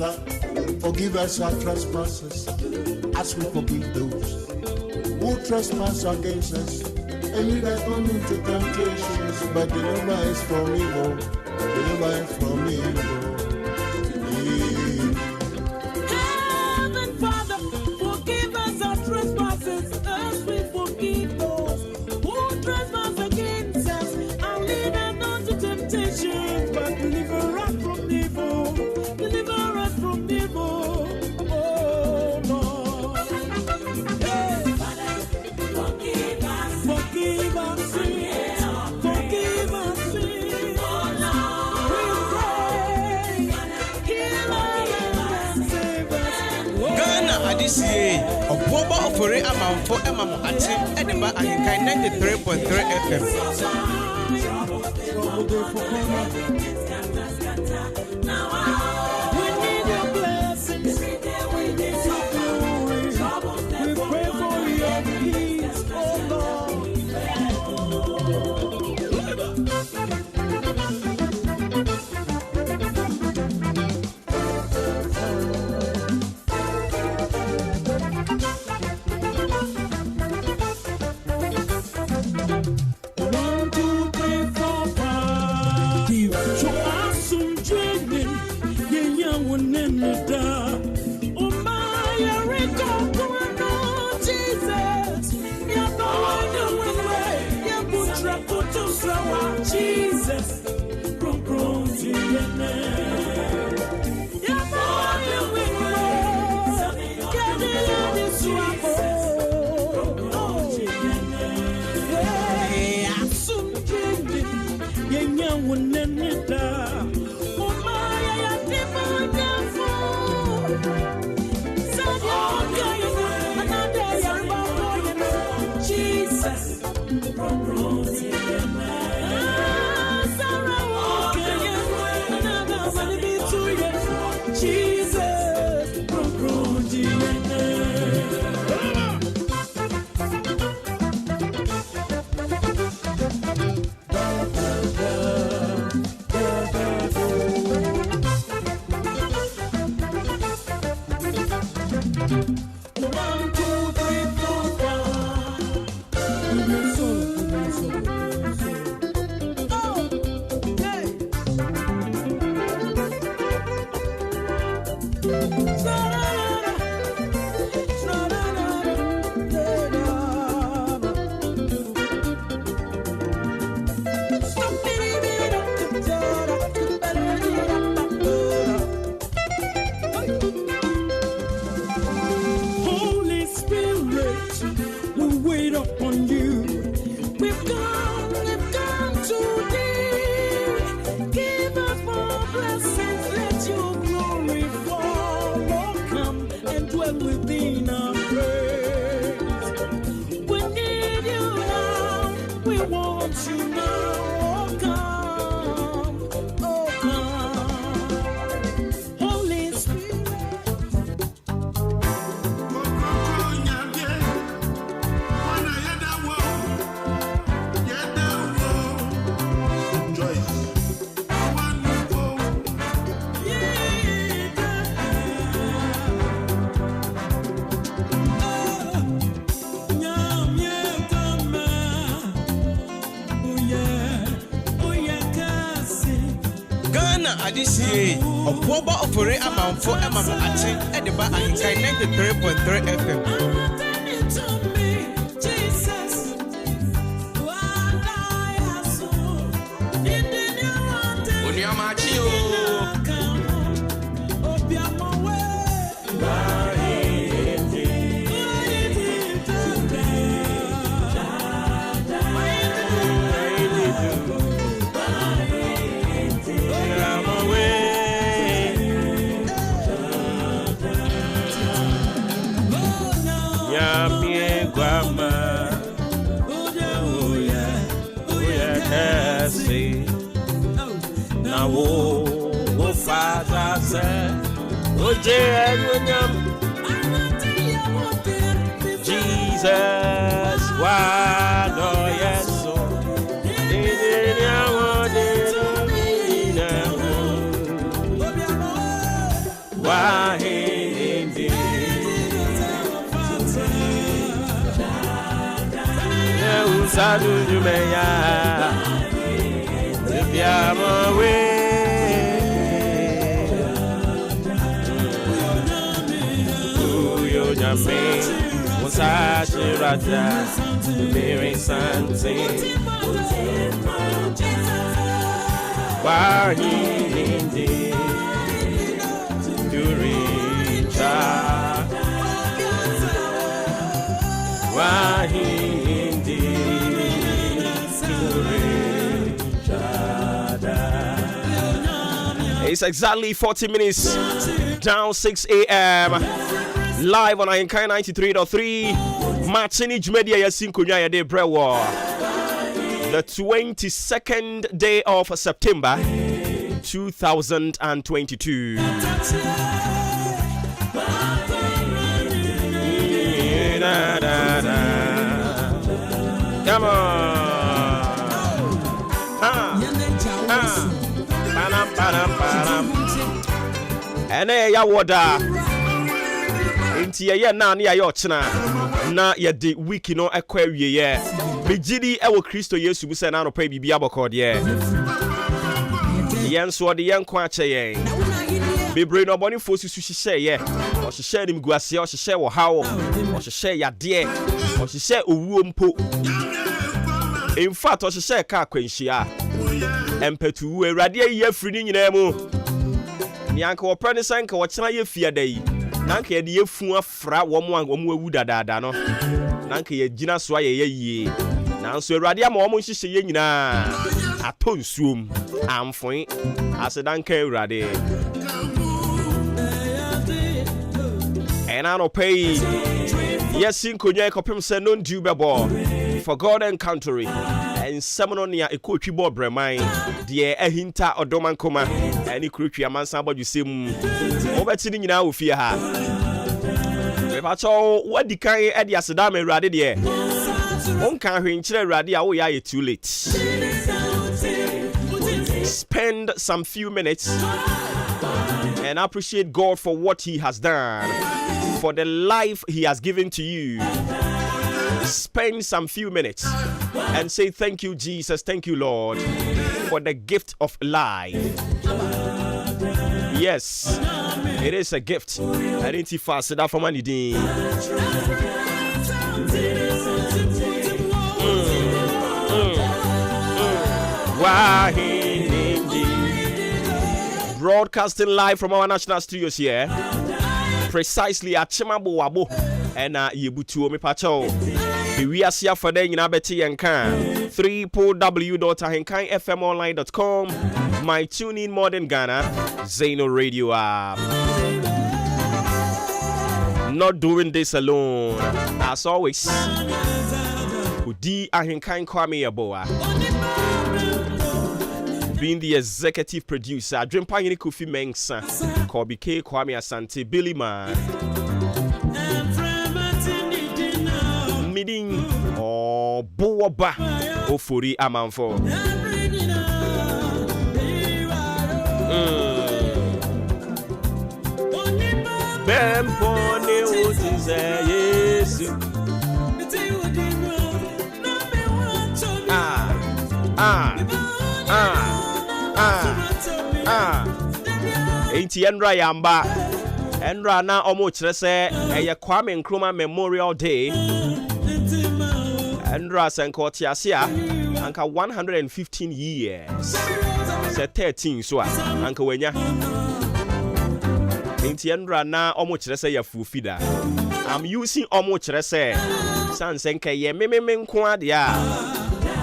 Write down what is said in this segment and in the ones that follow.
Father, forgive us our trespasses, as we forgive those who trespass against us. And lead us not into temptations, but deliver us from evil. Deliver us from evil. Heaven, Father, forgive us our trespasses, as we forgive those who trespass against us. And lead us not to temptation, but deliver us from evil. Deliver us from evil. Oh, Lord. Hey. Father, forgive us. Forgive us. Forgive us. Oh, Lord. We pray. Heal us and save us. Ghana Adisiye, Obuoba Ofori Amanfo Emamo Ate, Ediba AHENKAN933FM. We need your blessings. We need your glory. We pray for your peace, oh Lord. One, two, three, four, five. So awesome dreaming, yeah, one in the dark. Oh my, Jesus, yeah, the one way, yeah, put Jesus, yeah, Holy Spirit, we wait upon you. We've come to thee. Give us more blessings, let your glory fall. Oh, come and dwell within our praise. We need you now, we want you now. Oh, come, oh, come. Holy Spirit. Ghana Adisiye, Obuoba Ofori Amanfo Emamo Ate, Ediba AHENKAN933FM. Now, oh, Father, say, Jesus, why no yes, so why Sadu Jumeya, Yamawe, Uyo Jame, Musashi Raja, Mary Santi, Wahi Indi, Duricha, Wahi. It's exactly 40 minutes down 6 a.m. Live on AHENKAN933.3. Martini Jumedia Yasinkunya Yade Brewa. The 22nd day of September 2022. Come on. Ene ya woda Inti ye na ne ya ochena na ye de wiki no ekwawie ye begidi ewo Kristo Yesu bu se na no pa bibia bokode ye yenso de yenkwa ache ye bebre no boni fo susu hihye ye o hihye nim guase o hihye wo hawo o hihye yade o hihye owuo mpo in fact o hihye ka akwanhia empetu Awurade ye afiri ni nyina mu Nyanka wopre sanka wochena ye fiada yi nanka ye de yefu afra wo awu dadaada no nanka ye gina so aye ye nanso Awurade ama wo nhihye ye nyina atonsuom amfon asedanka Awurade ena no pay yes inkonya kopem se no ndu bebo for God encountering and semono nia ekotwi bo breman de ahinta odomankoma ani kurutwi amansa abadusem obeti ni nyina ofie ha mepacho wadikan e de asedam Awurade de onka hwenkire Awurade a wo ya too late. Spend some few minutes and appreciate God for what he has done, for the life he has given to you. Spend some few minutes and say thank you, Jesus, thank you, Lord, for the gift of life. Yes, it is a gift. I didn't see fast that for money. Broadcasting live from our national studios here, precisely at Chimabo Wabo and Yebutu Omepacho. We are here for them in Abeti and Kan. www.ahenkanfmonline.com. My tune in Modern Ghana, Zeno Radio app. Not doing this alone. As always, Udi AHENKAN933FM. Being the executive producer, Dreampa Yini Kofi Mengsa, Kobe K, Kwame Asante, Billy Man. Meeting Obuoba Ofori Amanfo. Bempone uzize Yesu. Enti Enra Yamba Enra na omo kyerɛ sɛ ɛyɛ Kwame Nkrumah Memorial Day. Enra senko tiasia anka 115 years. Sɛ 13 so anka wanya. Enti Enra na omo kyerɛ sɛ yɛ fufida. I'm using omo kyerɛ sɛ san senka yɛ mememe nko ade a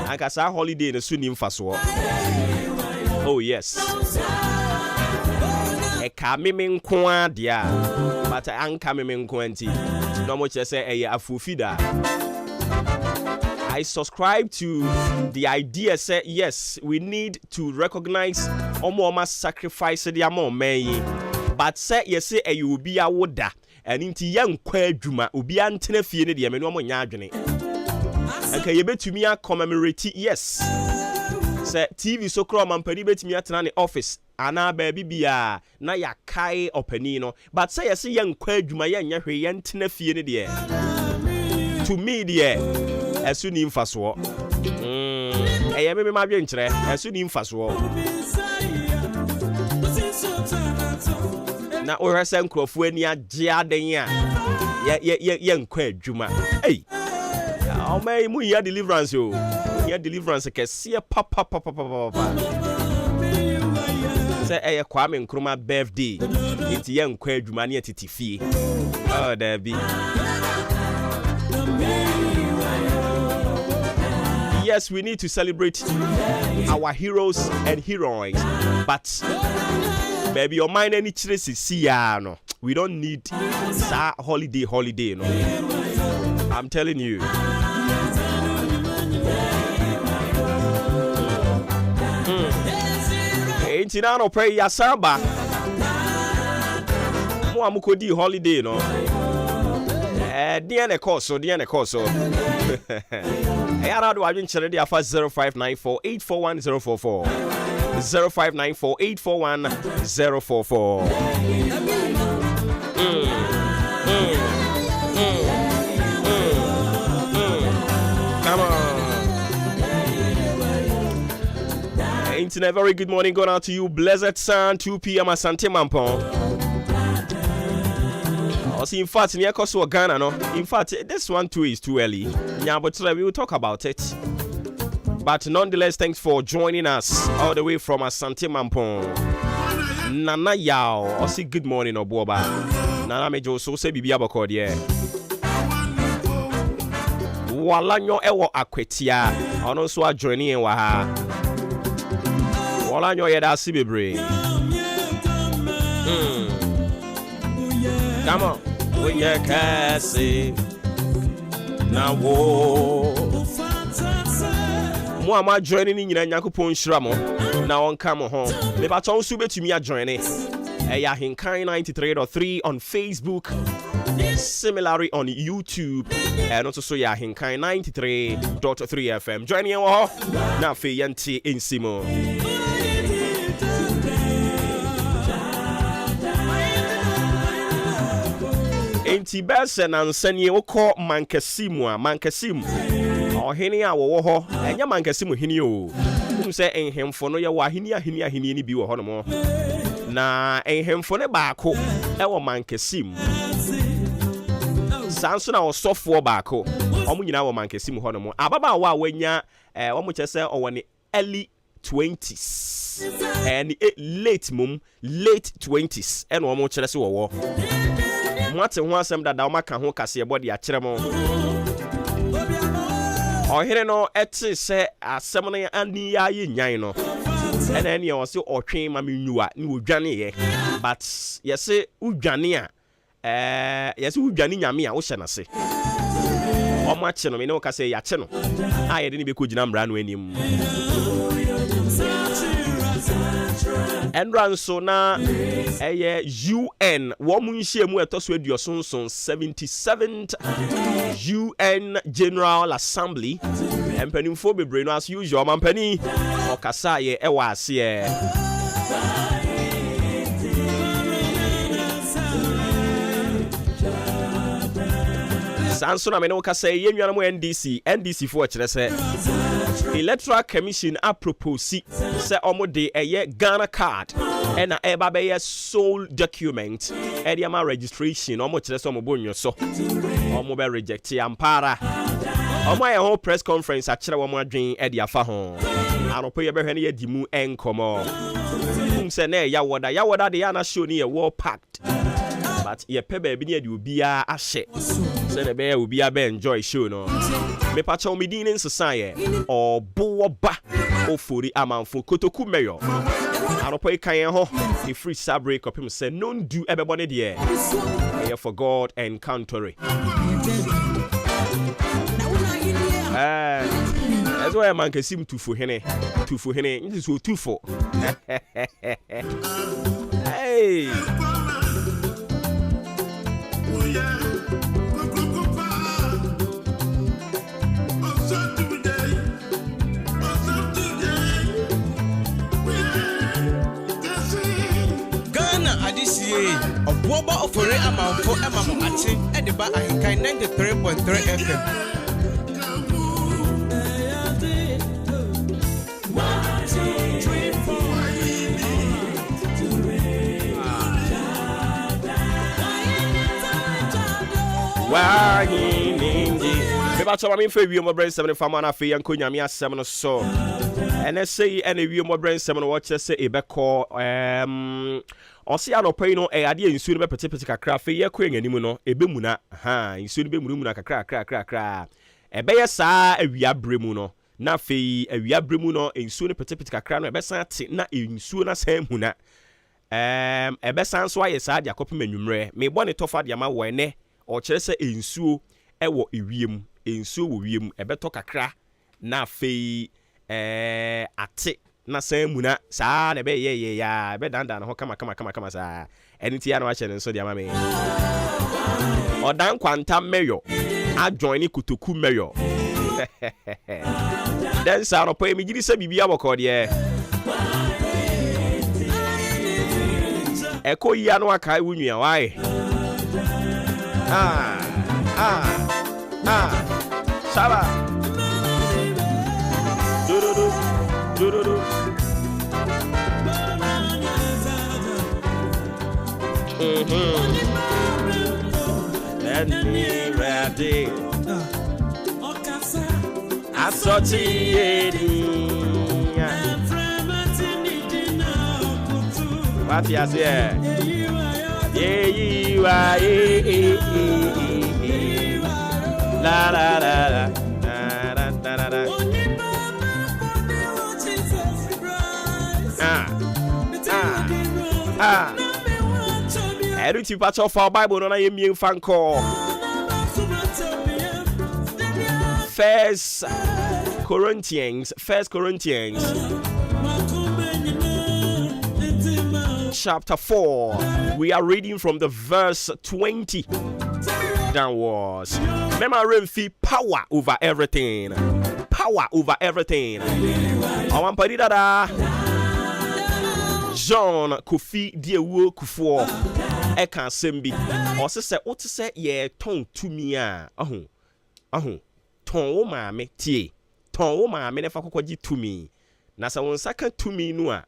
anka sa holiday no so nim faso. Oh yes. Eka meme nko ade a but anka meme nko anti no mo kyerɛ sɛ ɛyɛ afufida. I subscribe to the idea say yes, we need to recognize omo sacrifice the amount man. But say yes say e obi awoda and nti yankwa adwuma obi antena fie ne de me no mo nya adwene. Anka ye betumi a commemorate yes. Say TV so kro mampani betumi atena ne office ana ba bibia na yakai opani no. But say yes yankwa adwuma ya nya hwe yantena fie ne de. To me de esu ni mfaso eye me ma dwe nkyere esu ni mfaso na orese nkrofo ani agye aden a ye nkwa adwuma ei o mai mu ya deliverance yo ya deliverance kese papa say eye Kwame Nkrumah birthday iti ye nkwa adwuma ne titifie oh there be. Yes, we need to celebrate our heroes and heroines, but baby, your mind any chiresi siya no. We don't need holiday no. I'm telling you. Ain't no pray yasamba. Mo amukodi holiday no. Diane Koso. Ayara do ajin chere dia fa 0594841044. 0594841044. Come on. Internet, very good morning going out to you. Blessed Sun, 2 p.m. Asante Mampon. In fact, near Koso Ghana, no. In fact, this one too is too early. Yeah, but we will talk about it. But nonetheless, thanks for joining us all the way from Asante Mampon. Nana Yao, Osi good morning, Obuoba. Nana Mejo so se bibi abakod ye. Walanyo ewo akwetia. Ono so a joining wa ha. Walanyo yeda sibebre. Come on. We can't see now. Mo joining in Yakupon Shramo. Now on come home. Me baton sube to me a joining. AHENKAN933FM on Facebook. Similarly on YouTube. And also AHENKAN933FM. Joining you all. Now for Yanti in Simo. Enti bese na nsanye woko mankasimu ohene a wo ho enya mankasimu hene o se enhemfo no ye wa hene ni bi wo ho no mo na enhemfo ne baako e wo mankasimu sanso na osofo baako omo nyina wo mankasimu ho no mo ababa wa wanya omo chese owone early 20s and late 20s and omo chese wo Mwate ho asem dada o maka ho kase body a kire mo ohere no eti se asem no ani ya ye nyan no ena ene o se otwen ma menua ni odwane ye but yese udwane a yese udwane nyame a wo hye na se o ma kye no me ne o kase ya kye no a ye de ni be ko gina mra no anim Enranso na UN womunhie mu etoso aduosonson 77th UN General Assembly empanimfo bebre no as usual mampani okasa ye ewa ase Sanso na me no kasa ye nwana mo NDC for kire se Electoral Commission a propose se omode eye Ghana card and a eba be sole document ediama registration omo kire se omo bonyo so omo be reject ampara omo aye ho press conference a kire wo mo adwen edia fa ho anopo ye be hwe ne ye dimu enkomo se na ya woda de ya na show ni ye war packed but ye pe ba bi ne de obia ahye se ne be obia be enjoy show no me pacha omidin nsesan Obuoba Ofori Amanfo Kotoku Mayor anopo ikan ho the free sabre up him say non do everybody there here for God and country that's why man can seem tufu hene this so tufo hey Obuoba Ofori Amanfo Maakye Ediba AHENKAN933FM bacho ma me fa wie mo brand 7 fa ma na fe yanko nyame asem no so ene sei ene wie mo brand 7 no wo che se ebekọ osi anopai no ade nsu no be pete kakra fe ye ko enganimu no ebemu na nsu no be muru na kakra ebe ye saa awia bremu no na fe awia bremu no nsu no pete kakra no ebe san te na nsu na san mu na ebe san so aye saa de akopem anwumre me bone tofa de ma wo ene o kire se nsuo ewo ewiem nsuo wo wiem ebe to kakra na fe ate na san mu na saa na be ye ya be danda na ho kama saa eniti ya na wa chere nso de ma me odan kwanta meyo a join kutoku meyo den sa no pa mi gidi se bibia boko de eko yi anu aka wunua wai Saba do Let me ready what you say? Yeah, you are. La la la la. Every two parts of our Bible on a yemi fan call. First Corinthians chapter 4. We are reading from the verse 20 downwards. Remember, power over everything. Power over everything. John Kofi Diewo Kufo Eka Sembi. Ose se ote se ye ton tumi a. Ton wo maame tie. Ton wo maame ne fa kokogye tumi. Na se won saka tumi no a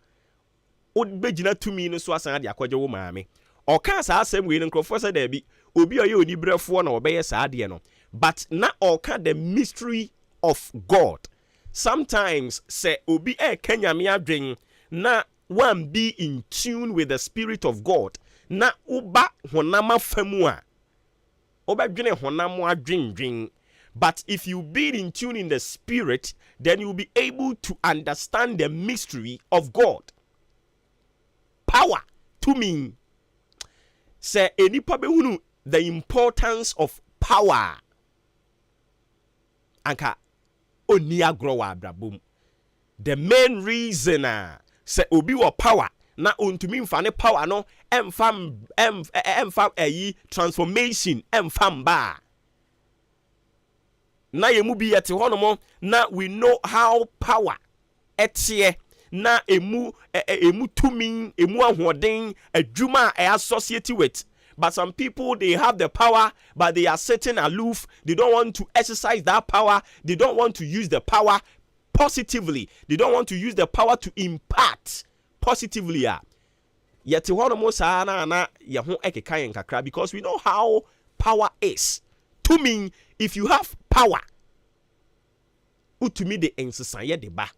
odbegina tumi no so asan de akogye wo maame. Oka sa asem we nkrofo se da bi obi oye onibrefo na obeye sa ade no. But na oka the mystery of God. Sometimes say obi kanyame adwen na one be in tune with the Spirit of God. Na uba honama famua. Oba dwene honamo adwendwen. But if you be in tune in the Spirit, then you'll be able to understand the mystery of God. Power to me. Say enipa behunu the importance of power. Anka oni agrowa abrabum. The main reason say obi wo power na ontumi mfa ne power no emfam transformation emfam ba. Na yemu bi yete honomo na we know how power etie na emu tumi emu ahoden adwuma associated with. But some people, they have the power, but they are sitting aloof. They don't want to exercise that power. They don't want to use the power positively. They don't want to use the power to impart positively. Yet because we know how power is. To me, if you have power, to me the ensasanye deba.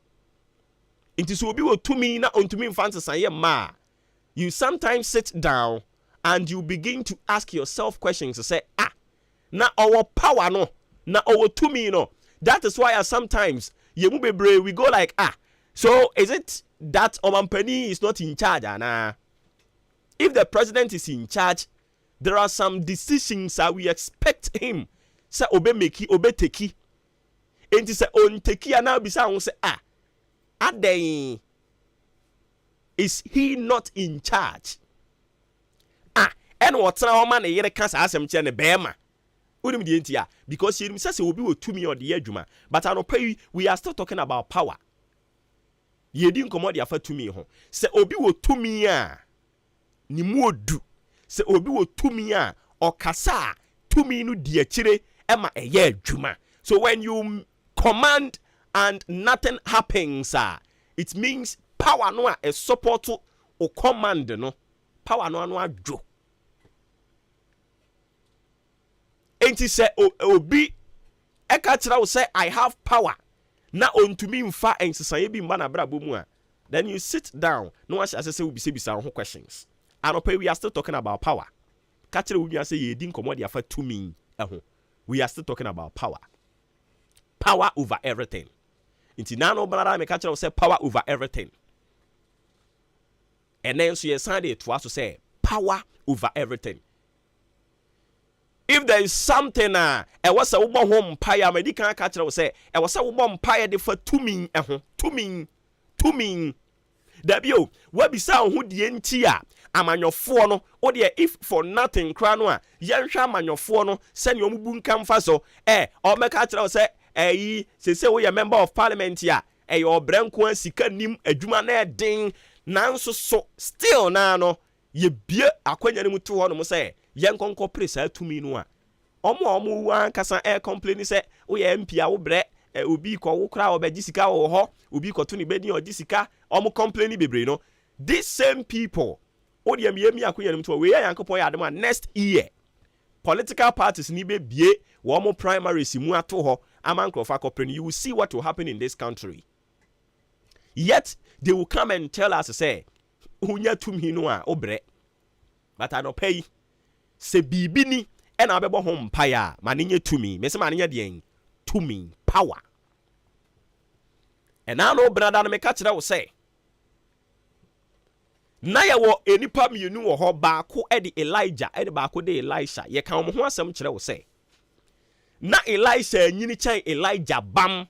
It will be to me na to me fantasy ma. You sometimes sit down and you begin to ask yourself questions to say, na our power no, na our to me no. That is why sometimes we go like, so is it that Omampani is not in charge? If the president is in charge, there are some decisions that we expect him say obe meki, obe teki. And say on teki now bisa on say adeng. Is he not in charge? And what now man yere kasa asem che ne bema. Unim di entia because you say obi wo tumi or the adwuma. But I no pay we are still talking about power. Ye di nkomo de afa tumi ho. Say obi wo tumi a ni mu odu. Say obi wo tumi a okasa tumi no di akire ema eye adwuma. So when you command and nothing happens, it means power no a support or command no. Power no adwo. Enti say obi eka kyerɛ wo say I have power na ontumi mfa ensesaye bi mba na brabo mu a, then you sit down no one shall say we bisa ho questions. Anope we are still talking about power. Ka kyerɛ wo nua say ye di nkomo de afa tumi ɛho. We are still talking about power. Power over everything. Inti na no brada me ka kyerɛ wo say power over everything. And then so you sign it to us to say power over everything. If there is something e was a woman home paya medical catcher will say e was a woman paya de for to mean that you what be sound who the entia amanyofo no or the if for nothing crano yansha amanyofo no send your bunkam faso or make catcher say say we a member of parliament here your branko sika nim adwuma na den nanso so still na no ye bie akwanya ne mutu ho no mo say yen konko presa tumi no a omo wan kasa complain say wo ye MP a wo bre obi ko wo kra obaji sika wo ho obi ko to ni bedi oji sika omo complain bebre no. These same people o de mi akwanya ne mutu we yankopon ya adema next year political parties ni be bie wo mo primaries mu ato ho amankrofa kopre. You will see what will happen in this country. Yet they will come and tell us say unya tumi no a obre but I no pay se bibi ni e na bebo ho mpaya ma ne nye tumi me se ma ne nye de tumi power. And now no brother no me ka kire wo say na ye wo enipa mienu wo ho baako e de Elijah e de baako de Elisha ye kan mo ho asem kire wo say na Elisha nyini chen Elijah bam.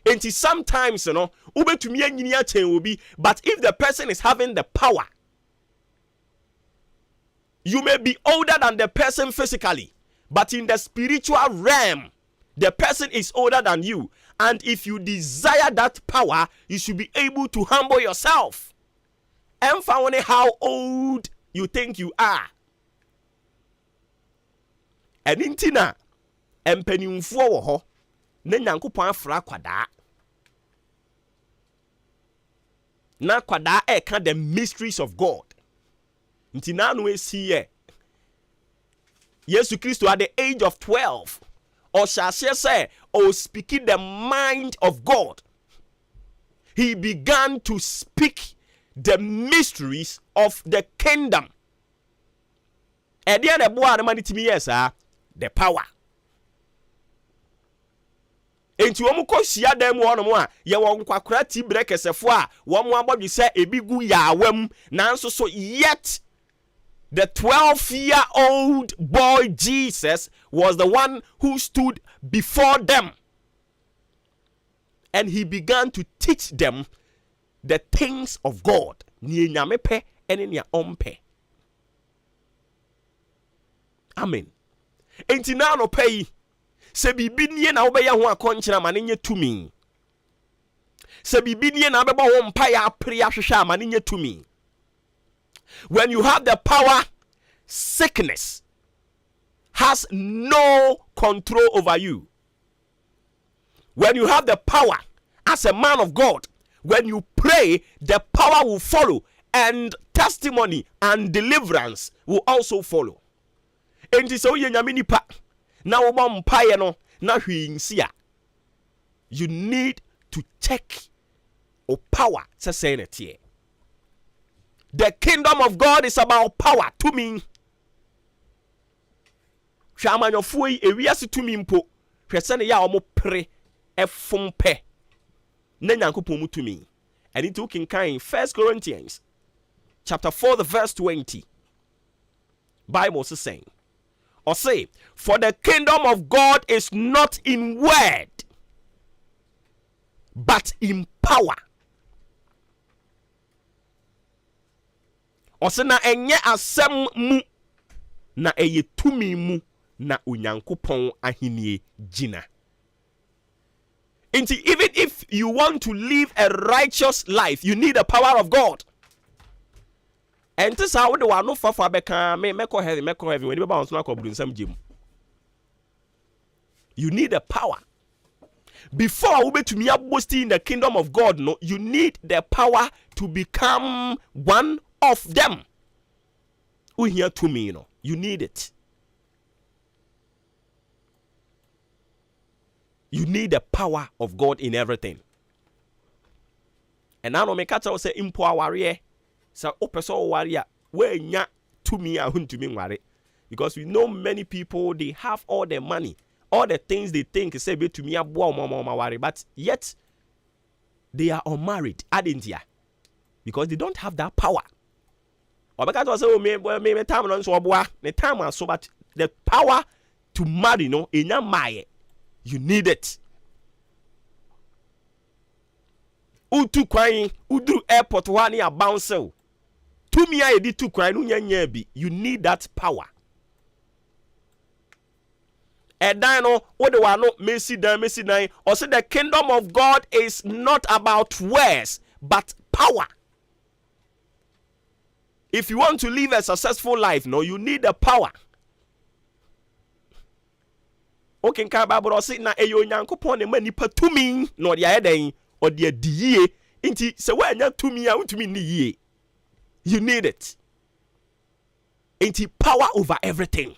And sometimes, you know, but if the person is having the power, you may be older than the person physically, but in the spiritual realm, the person is older than you. And if you desire that power, you should be able to humble yourself and find how old you think you are. And in Tina, and Pennyfo ho. Na nyankopon afra kwada na kwada ka the mysteries of God. Nti na no esi ye Yesu Christo at the age of 12 or shall say speaking the mind of God, he began to speak the mysteries of the kingdom. And then the boy the money to me the power. Enti wo mko hia dan mu hono mo a ye wo nkwakora ti brekesefo a wo mo abodwi se ebigu yawam nanso so yet the 12-year-old boy Jesus was the one who stood before them and he began to teach them the things of God. Ni nyame pe ene nia ompe. Amen. Enti na no pay se bibi nie na wo be ya ho akonkyera ma ne nye tumi. Se bibi nie na be bo ho mpa ya apre ahwehwe ma ne nye tumi. When you have the power, sickness has no control over you. When you have the power as a man of God, when you pray, the power will follow and testimony and deliverance will also follow. Enti so ye nyame nipa na wo bom paye no na hwinsia, you need to check o power say na tie. The kingdom of God is about power to me. Hwamanyofo yi ewiase to me mpo hwese ne ya omo pre efompe na nyankopon mu to me. And it can kind 1 Corinthians chapter 4 the verse 20. Bible is saying, or say, for the kingdom of God is not in word, but in power. Or say na enye asem mu na eye tumi mu na onyankopon ahinie gina. Even if you want to live a righteous life, you need the power of God. And this how the one no fafa beka me heaven when you bounce na ko brunsam gym. You need the power. Before we to me boasting in the kingdom of God, no, you need the power to become one of them. Who here to me, you know, you need it. You need the power of God in everything. And now me catch say impo warrior. So opeso warrior we nya to me and to me worry. Because we know many people, they have all their money, all the things they think say be to me worry, but yet they are unmarried. Adentia. Because they don't have that power. Or because say me time on so boa, the time so but the power to marry no in your mind, you need it. Utu crying, udu airport one ya bounce. To me I did to cry no be. You need that power. And dino what do I know Messi dan or say the kingdom of God is not about words but power. If you want to live a successful life, no, you need the power. Okay, can Bible say na eyo nyankopon ne manipa tumi no de ayeden or de diye nti se wa nya tumi a utumi ni yie. You need it. Nti power over everything.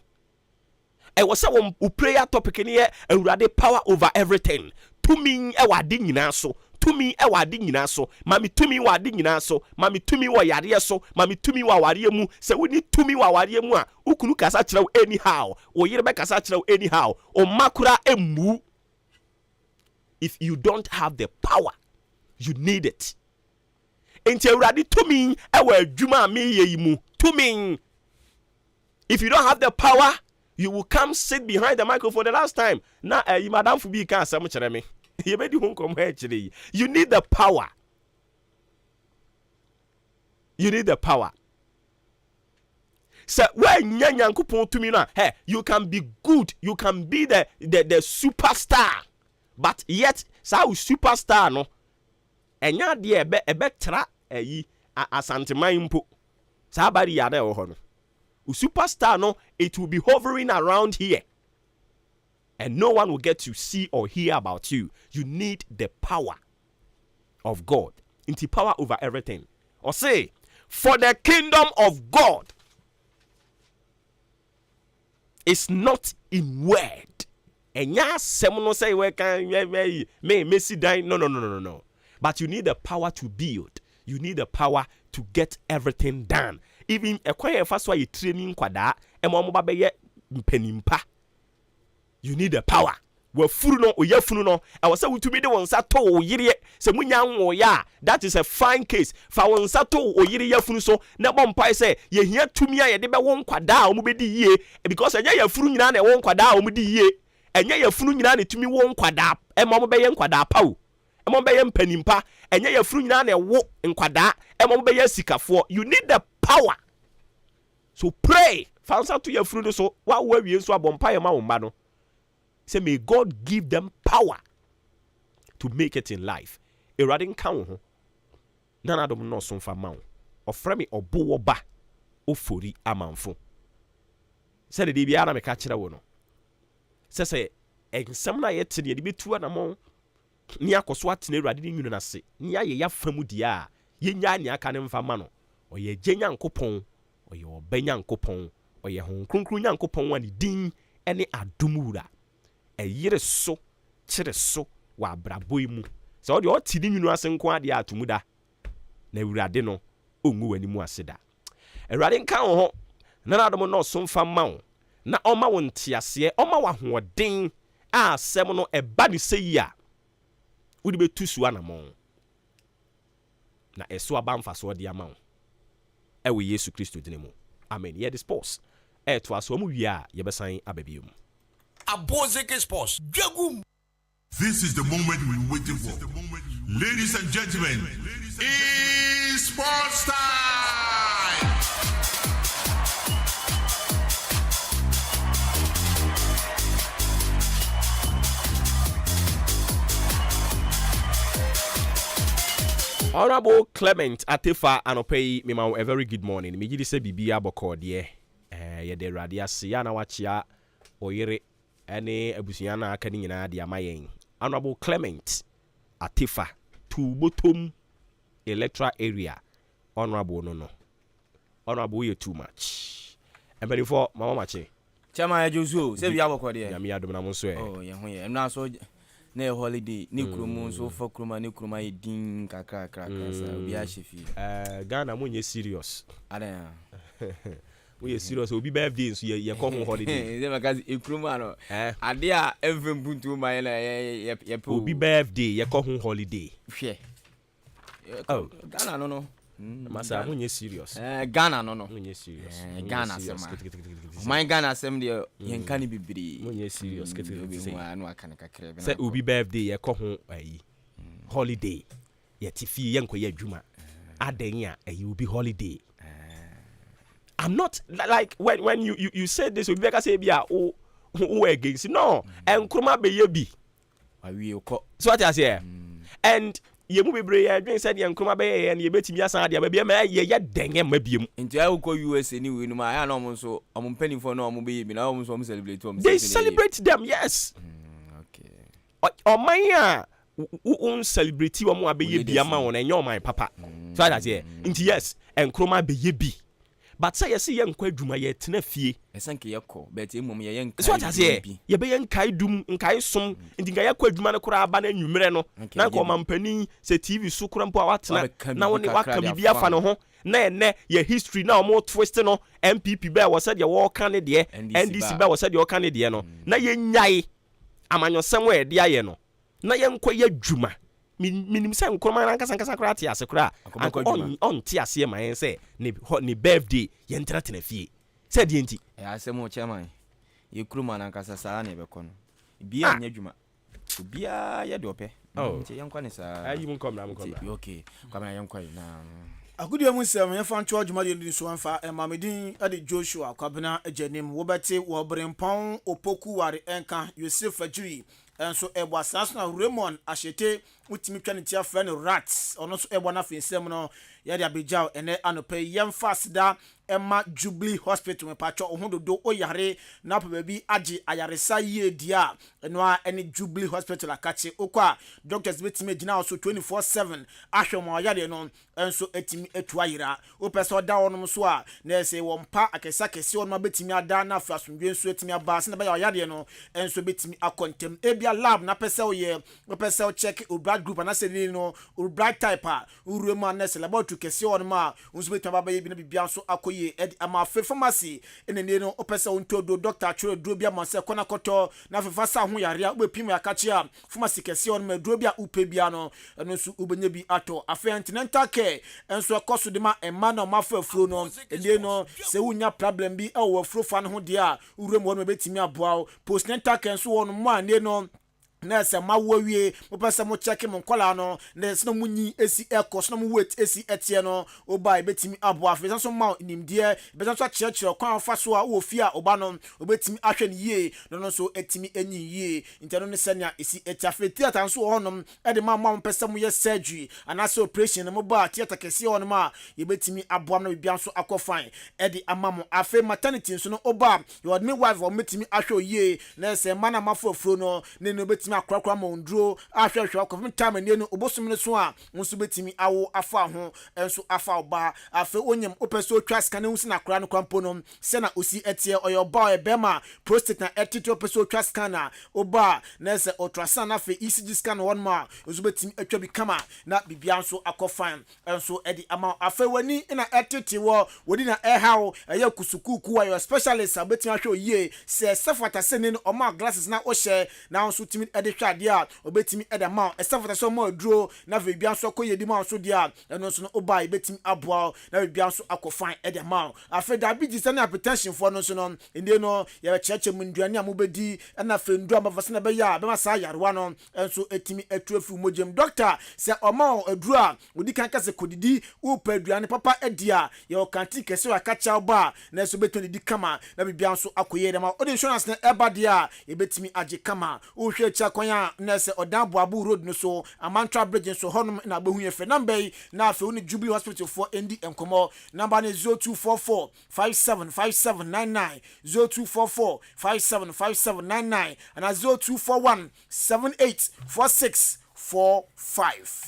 I was say one prayer topic in here and power over everything. Tumi e wade nyina so. Tumi e wade nyina so. Mami tumi wade nyina so. Mami tumi wa yare so. Mami tumi wa ware mu. Se woni tumi wa ware mu a ukunu kasa kyerɛw anyhow. O yire be kasa kyerɛw anyhow. O makura emu. If you don't have the power, you need it. Enti awurade tumi e wa adwuma me ye mu. Tumi. If you don't have the power, you will come sit behind the microphone. The last time, now you madam fubi can say much me. You made you come actually. You need the power. You need the power. So when nyankopon to me now, hey, you can be good, you can be the superstar, but yet so superstar no. Enya de ebe tra asanteman mpo. Sa bari ya de ho no. Superstar no, it will be hovering around here and no one will get to see or hear about you. You need the power of God. Into power over everything. Or say, for the kingdom of God is not in word. And yes, someone say we can may see die. No. But you need the power to build. You need the power to get everything done. Even a quiet first why you training kwada and mama be penimpa. You need the power. We furu no oye funu no. I was say we to be the one sato oyire se munya wo ya. That is a fine case. Fa won sato oyire ya funu so na bompa say ye hia tumi a ye de be won kwada o mu be di yie because enya ya furu nyina na won kwada o mu di yie. Enya ya furu nyina na tumi won kwada e mama be ye kwada pawo. E mama be ye mpanimpa. Enya ya furu nyina na wo nkwada e mama be ye sikafo. You need the power. So pray. Fansa to your fruit so what were we so abompire ma womba no. Say may God give them power to make it in life. Eradin kan ho. Nana dom no so fa ma wo. Ofre me Obuoba Ofori Amanfo. Say de bia na me ka kire wo no. Say ensem na yete ne de betu anamo ni akoso atene Erade ni nwunu na se. Ni aye ya famu dia yenya ni aka ne mfa ma no. Oye genya nkopon. Oye obenya nkopon. Oye hon kronkron nyankopon wa ni din ene adumura. Eyire so kire so wa abraboi mu. Se o de o ti ni nwunu ase nko ade atumuda. Na Erade no ongu wani mu aseda. Erade nka ho na adom no so mfa ma wo. Na oma wo ntiase, oma wa hoden a asem no eba ni seyi a. Wodi betu su anamon. Na eso aba mfa so de ama wo. Ewe Yesu Kristo dinemu. Amen. Ye dispose. To aso mu wi a ye besan ababium. Abozeke sports. Jagum. This is the moment we're waiting for. Ladies and gentlemen, it's sports time! Honorable Clement Atefa Anopei, me a very good morning. Me gidi se bibia boko de ye de radia sia na wachia oyere ene abusuya na aka ni nyina de amayen. Honorable Clement Atefa to bottom electoral area. Honorable no. Honorable you too much. And before mama mache. Chama ya Josu, se bia boko de. Ya mi adom na mo so e. Oh, ye ho ye. Na so na holiday ni krumu so for kruma ni kruma edin kakra sa obi a shefi Ghana mo nye serious ada we serious obi birthday so ye come holiday ze makazi kruma no ade a even buntu ma ye obi birthday ye come holiday hwe Ghana no masa mo nye serious Ghana no mo nye serious Ghana sema my Ghana sem de yenka ni bibiri mo nye serious obi mu anu aka ne kakra be say obi birthday ye come ayi holiday ye tifi ye nko ye adwuma adan ya ayi obi holiday. I'm not like when you said this obi ka say bia o against no enkroma be ye bi awie ko so what I say and ye mu bebre ye dwen said ye enkroma be ye ye betimi asan de ba bia ye den ma biem nti awu ko USA ni we no ma ya no mo so omo penifo no omo be ye bi na omo so omo celebrate omo they celebrate them yes okay o man ya un celebrate omo abeye bia ma won enye o man papa so what I say nti yes enkroma be ye bi but say yes ye nkwa adwuma ye tena fie esanke yekọ but emom ye yenka so what I say ye be yenkai dum nkai som ndinga yakọ adwuma no kura aba na nwumere no na ko mampani se TV so kura mpo awatena na woni waka bibia fa no ho na ene ye history na omo twist no MPP be wo said ye wo kan ne de NDC be wo said ye wo kan ne de no na ye nyai amanyosem we de aye no na ye nkwa ye adwuma minim se nkroma na nkasa kura ate ase kura on ti ase ma yen se ne birthday ye ntena fie se de enti asem o chairman ye kruma na nkasa saa na be kono bia nya dwuma bia ye de ope nti ye nkwa ne saa ayi mun kom na okay kwa na ye nkwa na agudi amu nsem ye fan cho dwuma de so anfa mamedin ade Joshua kwabena ajanim wo bete wo brempon opoku ware enka Yosef Ajiri enso ebo asaso na Raymond Ashete utimi twa ne tia friend Rats ono so ebo na finsem no ye de abejao ene anope yemfa sida Emma Jubilee Hospital me pacho ohododo oyare na pa baby agi ayaresa ye dia eno a ene Jubilee Hospital akache okwa doctors betime gina so 24/7 ahwemo ayare no enso etimi etuayira opese oda wonom so a na ese wompa akesa kese onma betimi ada na afa asundwe enso etimi aba se na ba ayare no enso betimi akontem ebia lab na pese oye opese o check o blood group na se ni no o blood type a uremu anese laboratory kese onma enso betimi aba ye bi na bibia so akoye edi ama fe pharmacy enene no opese ontodo doctor atwere duro bia ma se kona koto na fefa sa ho yare a obepim akache a pharmacy kese onma duro bia upe bia no eno so ubenya bi ato afa antenatal care enso akoso de ma ema na ma fa afuro no ene no se wunya problem bi e wo afuro fa no ho de a urem won betimi aboa postnatal care enso won mo ane no na se mawowie mo pesa mo check mo kola no na se no munyi esi ekos no mo wait esi etie no oba betimi abo afa so ma nimdie be so chire kwan fa so a wo fi a oba no obetimi ahwe ne yie no so etimi enyi yie intano ne senia esi etia fe theater so honom e de ma mo pesa mo ye surgery anase operation mo ba theater kese honom a ye betimi abo no bibia so akofan e de amamo afa maternity so no oba your midwife o metimi ahwe yie na se mana mafo afuro no ne no betimi akrakra mondro ahwehwe akofim time ne no obosom ne so a nso betimi awo afa ho enso afa oba afa onyem opeso twa scan nsi na kra no kwampo no se na osi etie oyo ba ebema prostate na etiti opeso twa scan na oba na se ultrasound na fe ECG scan won ma nso betimi atwa bi kama na bibia nso akofan enso edi ama afa wani na etiti wo wodi na ehaw eya kusukuku wa your specialist abetimi ahwe yie se sefata se ne no oma glasses na o share na nso timi hwade a obetimi edama esafata so ma duro na bibia so koyedi ma so dia eno so no oba ebetimi aboa na bibia so akofan edama afa diabetes and hypertension for no so no ende no ye cheche munduane amobedi na fe ndu amafase na be ya be ma sa yarewa no enso etimi etuafu mojem doctor se oma aduro a odi kan kase kodidi wo paduane papa edia ye o kanti kese wa kacha oba na so betoni di kama na bibia so akoye edama odi insurance na eba dia ebetimi age kama wo hwe cha kwanya na se odabo abu road no so amantra bridge so honum na agbehu ye fe number na afi oni Jubilee Hospital for ND enkomo number ne 0244 575799 0244 575799 and 0241 7846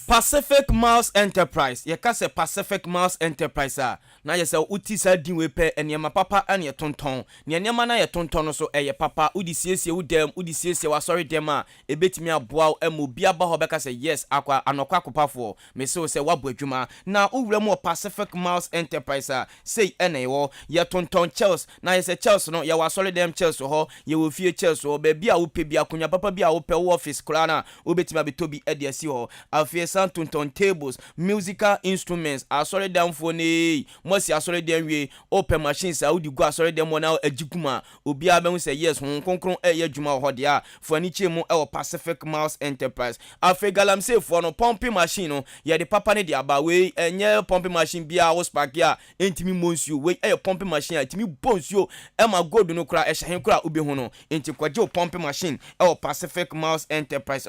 Pacific Miles Enterprise. Ye ka se Pacific Miles Enterprise na ye se uti sa din we pe enema papa ane ye tonton. Ne enema na ye tonton no so eye papa udi siesie udem udi siesie wa sorry dem a ebetimi aboa emu bia ba ho beka se yes akwa anokwa kopafo me se wabo adwuma na owura mu Pacific Miles Enterprise say ene wo ye tonton Chelsea na ye se Chelsea no ye wa sorry dem Chelsea ho ye wo fie Chelsea ho be bia wo pe bia kunya papa bia wo pe wo office kura na obetimi abetobi ede asi ho afie tonton tables musical instruments asori dem for ne mosi asori dem we open machines udi go asori dem na agiguma obi abehun say yes hon konkron adwuma ho de a furniture mu Pacific Miles Enterprise afie galam say for no pumping machine no ye de papa ne de aba we enye pumping machine bia wo spark ya entimi monsuo we pumping machine entimi bonsuo ma gold no kra ehyen kra obi hu no enti kwaje pumping machine Pacific Miles Enterprise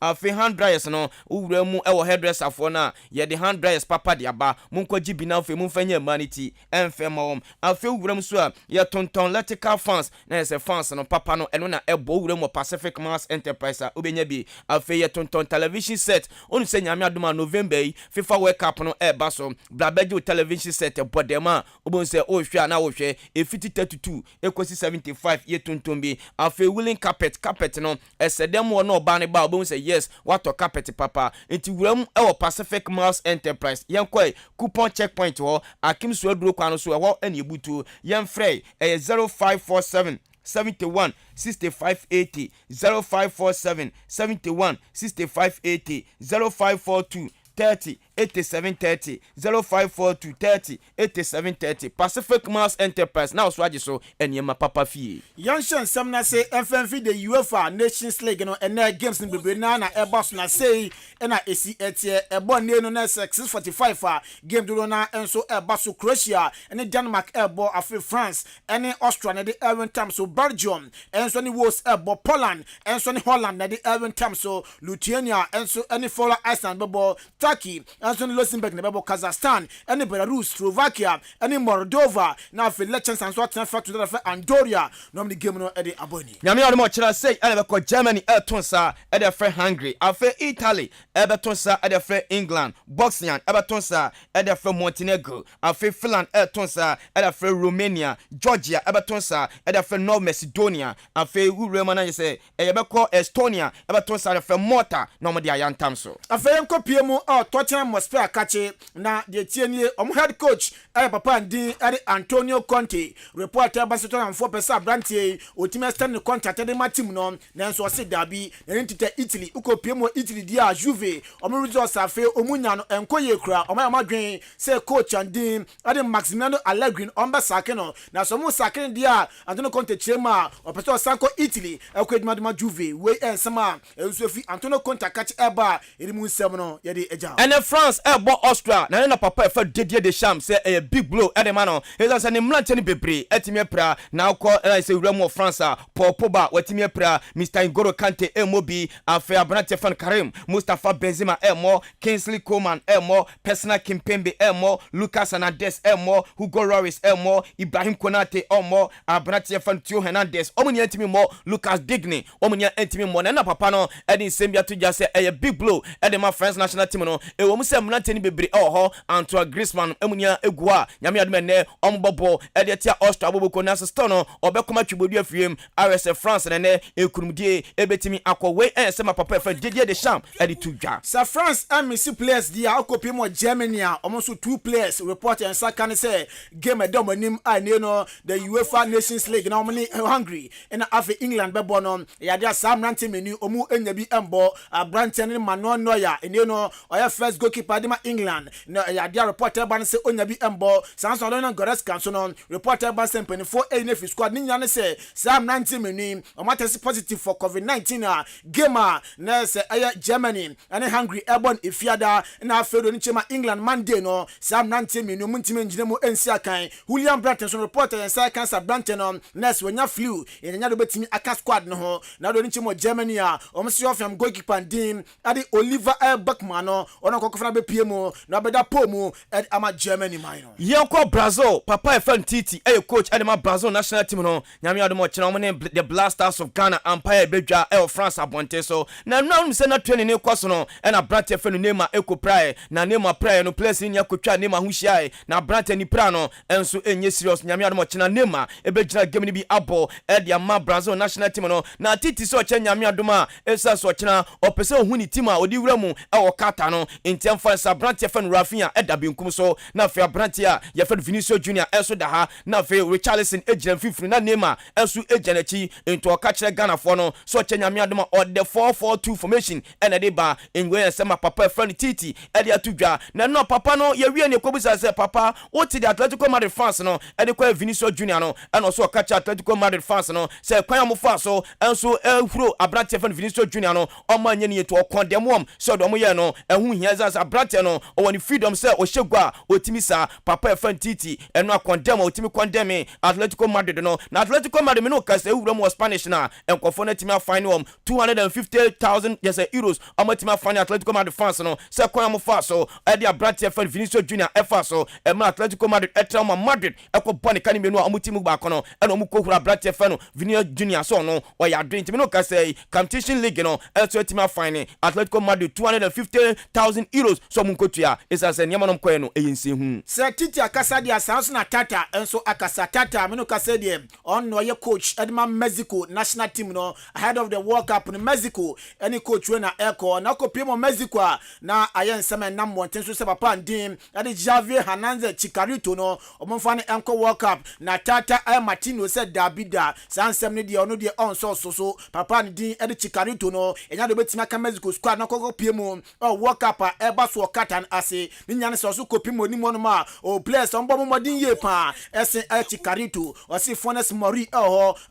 afie hand dryers no owura mu hairdresser for na ye the hand dryers papa de aba munkwaji bi na fe munfanya humanity enfema wom afi wuram so a ye tonton electrical fans na se fans no papa no eno na ebo wuram Pacific Miles Enterprise obenya bi afi ye tonton television set onu se nyame adoma November yi FIFA World Cup no eba so blabeju television set bodema obon se o hwe na wo hwe efiti 32 ekosi 75 ye tonton bi afi woolen carpet no esedem wo no ba ne ba obon se yes wato carpet papa enti wuram Pacific Miles Enterprise yenkoi coupon checkpoint ho akim so aduro kwano so ho ene ebutu yemfrey 0547 71 6580 0547 71 6580 0542 30 8730 0542 30 8730 Pacific Miles Enterprise now swaje so enema papa fie yanshan samna say FMV the UEFA Nations League no ena games ni bebre na ebos na say ena esi etie ebo ne no na 645 game do na enso ebaso Croatia ene Denmark ebo afi France ene Austria na the even time so Belgium enso ni was ebo Poland enso ni Holland na the even time so Lithuania enso ene follow Iceland bebo Turkey enso ni Luxembourg na bebo Kazakhstan ene Belarus Slovakia ene Moldova na afi Liechtenstein so transfer to the Andorra no the game no ede aboni nyame ade mo kira say ene beko Germany etonsa ede fre Hungary afi Italy ebetonsa ede fre England Bosnia ebetonsa ede fre Montenegro afi Finland etonsa ede fre Romania Georgia ebetonsa ede fre North Macedonia afi urema na say ebeko Estonia ebetonsa ede fre Malta no mo de ayantam so afi enko piemu Tottenham Hotspur akache na de tienie head coach papa ndin Antonio Conte report about Tottenham 4% brantie otime stand contract de ma team no na nso se dabi na ntite Italy uko piemu Italy dia Juve omo results afi omunya no enkoye kura omo amadwen say coach ndin Maximiano Allegri omba sakeno na so mu sakeno dia Antonio Conte chema opeto sanko Italy ekweduma Juve we ensama enso fi Antonio Conte catch eba erimu nsem no ye de eja and France ebo Austria na papa efa Didier Deschamps say a big blow ede man no he say ne mlante ni bebre etime pra na ko say wura France Paul Pogba watime pra Mr. N'Golo Kante emobi afa Abnate fan Karim Mustafa Benzema emo Kingsley Coman emo Personal Kimpembe emo Lucas Hernandez emo Hugo Lloris emo Ibrahim Konate emo Abnate fan Theo Hernandez omuni etime mo Lucas Digne omuni etime mo na papa no edi sembia to just say a big blow edi ma France national team no e wo mu se mlante ni bebre ho Antoine Griezmann emunia egua nyame admene ombobo edi tia Austria boboko na so no obekoma twibodu afiem RSF France ne ekurumdie ebetimi akọwe ensema papa fa Didier Deschamps edi tudwa sa France amisi players dia akopi mo Germany almost 2 players report and second say game edomonim ane no the UEFA Nations League na omni Hungary and afi England bebo no ya dia Sam Ranti menu omu enya bi embo Branton ni Manuel Neuer ene no oya first goalkeeper de ma England na ya dia reporter ban say onya bi embo Samson Lona Goretzka so no reporter ban say 24 NF squad ni nya ne say Sam Ranti menu o matesi positive for COVID-19 game na say Germany and Hungary airborne ifiada na afedo ni chema England Monday no Sam Ranti menu muntime njine mu ensi akan William Branton so reporter and say cancer Branton no nurse wenya flu enya do betimi aka squad no ho na do ni chemo Germany o msi of am goalkeeper din ade Oliver Beckman no ona kokofra be PMO na be da pomo and ama Germany minor Yanko Brazil papa fan Titi coach Adema Brazil national team no nyame ademo chena the Blasters of Ghana Empire bedwa France abonte so na now say na training ne kwaso no na brate fan Neema eko prae na Neema prae no place ni akotwa Neema ho hia na brate ni pra no enso enye serious nyame ademo chena Neema ebegyina game ni bi abo e ama Brazil national team no na Titi so che nyame adoma esa so chena opese hu ni team a odi wura mu e kata no entiam fa sa brate fan Rafinha e da benkum so na fa brate a ye fa Vinicius Junior enso da ha na fa Richarlison ejira fifiri na Neema enso ejana chi into oka kire Ghana for no so che nyame adoma or the 4-4-2 formation ene de ba engwe sema papa friend Titi e de atudwa na no papa no ye wie ne kobusa se papa what the Atletico Madrid fans no e de kwa Vinicius Junior no eno so oka kire Atletico Madrid fans no se kwan amofa so enso ehuro abrate fan Vinicius Junior no o manye ne to okondemom so do mo ye no ehu hia za abrate no o woni freedom se o hyegwa otimisa papa fan Titi eno akondem otimi condemn Atletico Madrid no na Atletico Madrid me no ka se ehuro mo Spanish na enkofo na timi afine wom 250,000 euros amatima afine Atletico Madrid fans no se kwan amofa so e de abrate fan Vinicius Junior efa so e ma Atletico Madrid etrama Madrid ekobone kan menu amutimi gba kono eno omukohura abrate fan no Vinicius Junior so no o ya drink me no ka se competition league no eto etimi afine Atletico Madrid 250,000 euros so munkotua isa se nyama no mkoe no eyinse hu se Titi akasa dia sanso na Tata enso akasa Tata me no ka se die on no ye coach Edma Mexico national team no ahead of the World Cup in Mexico any coach we na eko na ko pimo Mexico na ayen sema nam wonten so se papa ndim ade Javier Hernandez Chicharito no omfa ne enko World Cup na Tata ay Martino se Davida sansem ne die ono die on so papa ndim ade Chicharito no enya do betima ka Mexico squad na ko pimo World Cup eba so katan ase ni nyane so ko pimo ni mo no ma o players on bo modin ye pa ese Chicharito o si Funes Mori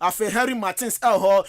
afe Henry Martins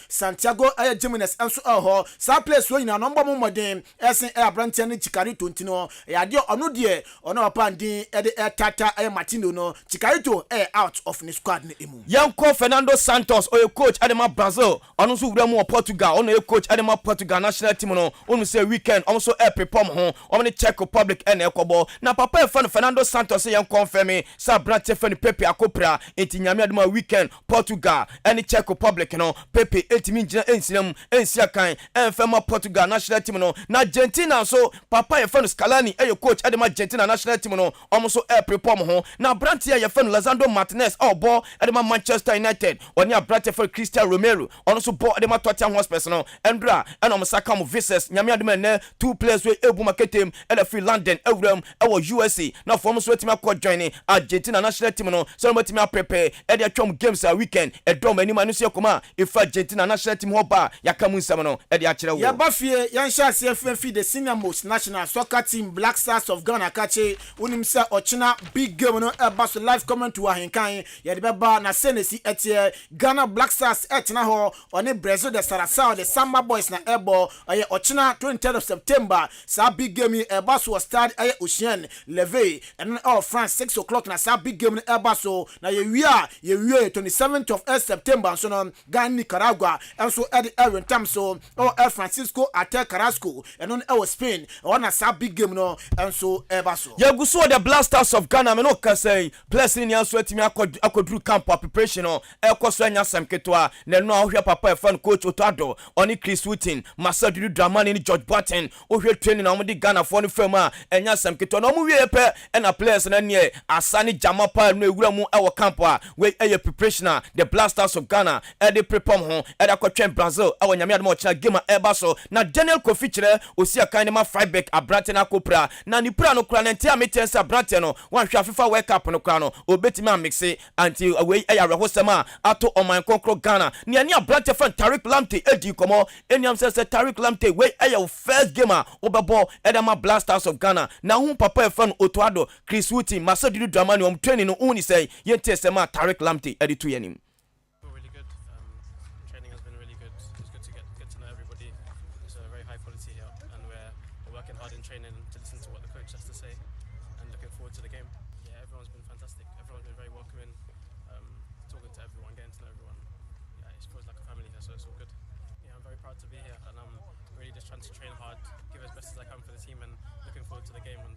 Santiago Jimenez enso sa place wo nyina no bo modin ese abrante ne Chicharito ntino ya de ono de ono papa ndin e de Tata Martino no Chicharito out of the squad ne emu Yanko Fernando Santos o coach Adema Brazil ono so wura mu Portugal ono coach Adema Portugal national team no onu say weekend also prepare ho omni Czech Republic ekobo na papa Fernando Santos yan confirm sa brate fan Pepe akopra enti nyame adema weekend Portugal any Czech Republic no Pepe etimi ngina ensinam ensia kan enfema Portugal national team no na Argentina so papa Scalani coach Adema Argentina national team no omo prepare ho na brante ya Lisandro Martinez obo Adema Manchester United oni brate Cristiano Romero ono so bo Adema Tottenham Hotspur no endra enom saka mo versus nyame adema ne two players we ebu marketem e free London ewram e USA na form so wetima ko join Argentina national team no so wetima prepare e dey atwom games a weekend e dom ani manu se koma if Argentina national team hoba yakamu nsam no e dey akere wo ya bafie yan sha CFF the senior most national soccer team Black Stars of Ghana kache unim se ochina big game no e ba so live comment to ahenkan ye de beba na senesi etie Ghana Black Stars etina ho oni Brazil the Sarasao the Samba Boys na ebo aye ochina 23rd of September sa big game e ba so start aye Ocean Levy and France 6 o'clock na sa big game e ba so na ye wie 27th of September so no Ghana Nicaragua and so at the time so El Francisco attack Carrasco and on our Spain on a sa big game no and so e ba so ya guso the Blasters of Ghana me no ka say place ni anso atimi akodru camp preparation no e koso anya samketwa na no ahwe papa fan coach Otado oni Chris Wooten Masadu Dramani ni George Barton ohwe training na omdi Ghana for no fam a enya samketwa no mu wie pe na players na ne asani jamapa no ewura mu e wo camp a we e preparation the Blasters of Ghana e dey prepare ho e da kotwen Brazil e wo nyame adom ochina game e ba so na Daniel Kofi kire osi akan ma Freiburg abrante na kopra na ni pra no kra na ntia metensa abrante no wan hwa FIFA World Cup no kra no obetimi amexe until we e ya rehosema ato oman konkro Ghana ni ani abrante fan Tariq Lamptey edi komo eniam se Tariq Lamptey we e ya first gamer obebo e da ma Blasters of Ghana na hu papa fan Otoado Chris Wooten Masadu Dramani training no uni say yente sema Tariq Lamptey edi to yanim really good. Training has been really good. It's good to get to know everybody. It's a very high quality here, and we're working hard in training to listen to what the coach has to say, and looking forward to the game. Yeah, everyone's been fantastic. Everyone's been very welcoming. Talking to everyone, getting to know everyone. Yeah, it feels like a family here, so it's all good. Yeah, I'm very proud to be here, and I'm really just trying to train hard, give as best as I can for the team, and looking forward to the game. And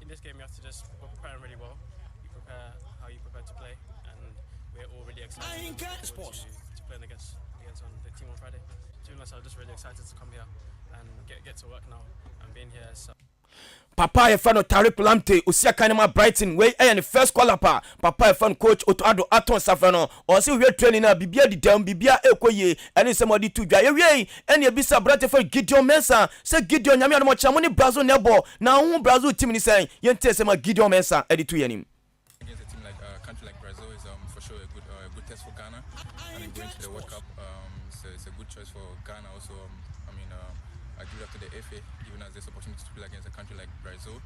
in this game you have to just prepare really well. You prepare how you prepare to play, and we're all really excited to playing against on the team on Friday. To be honest, I'm just really excited to come here and get to work now and being here. So. Papa e fan Tariq Lamptey Osia Kanema Brighton we the first caller pa Papa e fan coach Otoado Aton Safano o se we training na bibia di dam bibia ekoye ene semodi to dwa we ene bisa brate for Gideon Mensah se Gideon nyame no chamo ni Brazil nebo na hu Brazil team ni say yente sema Gideon Mensah edi to yanim. Against a team like country like Brazil is for sure a good test for Ghana, and going to the World Cup so it's a good choice for Ghana also. I give it up to the FA, giving us this opportunity to play against a country like Brazil.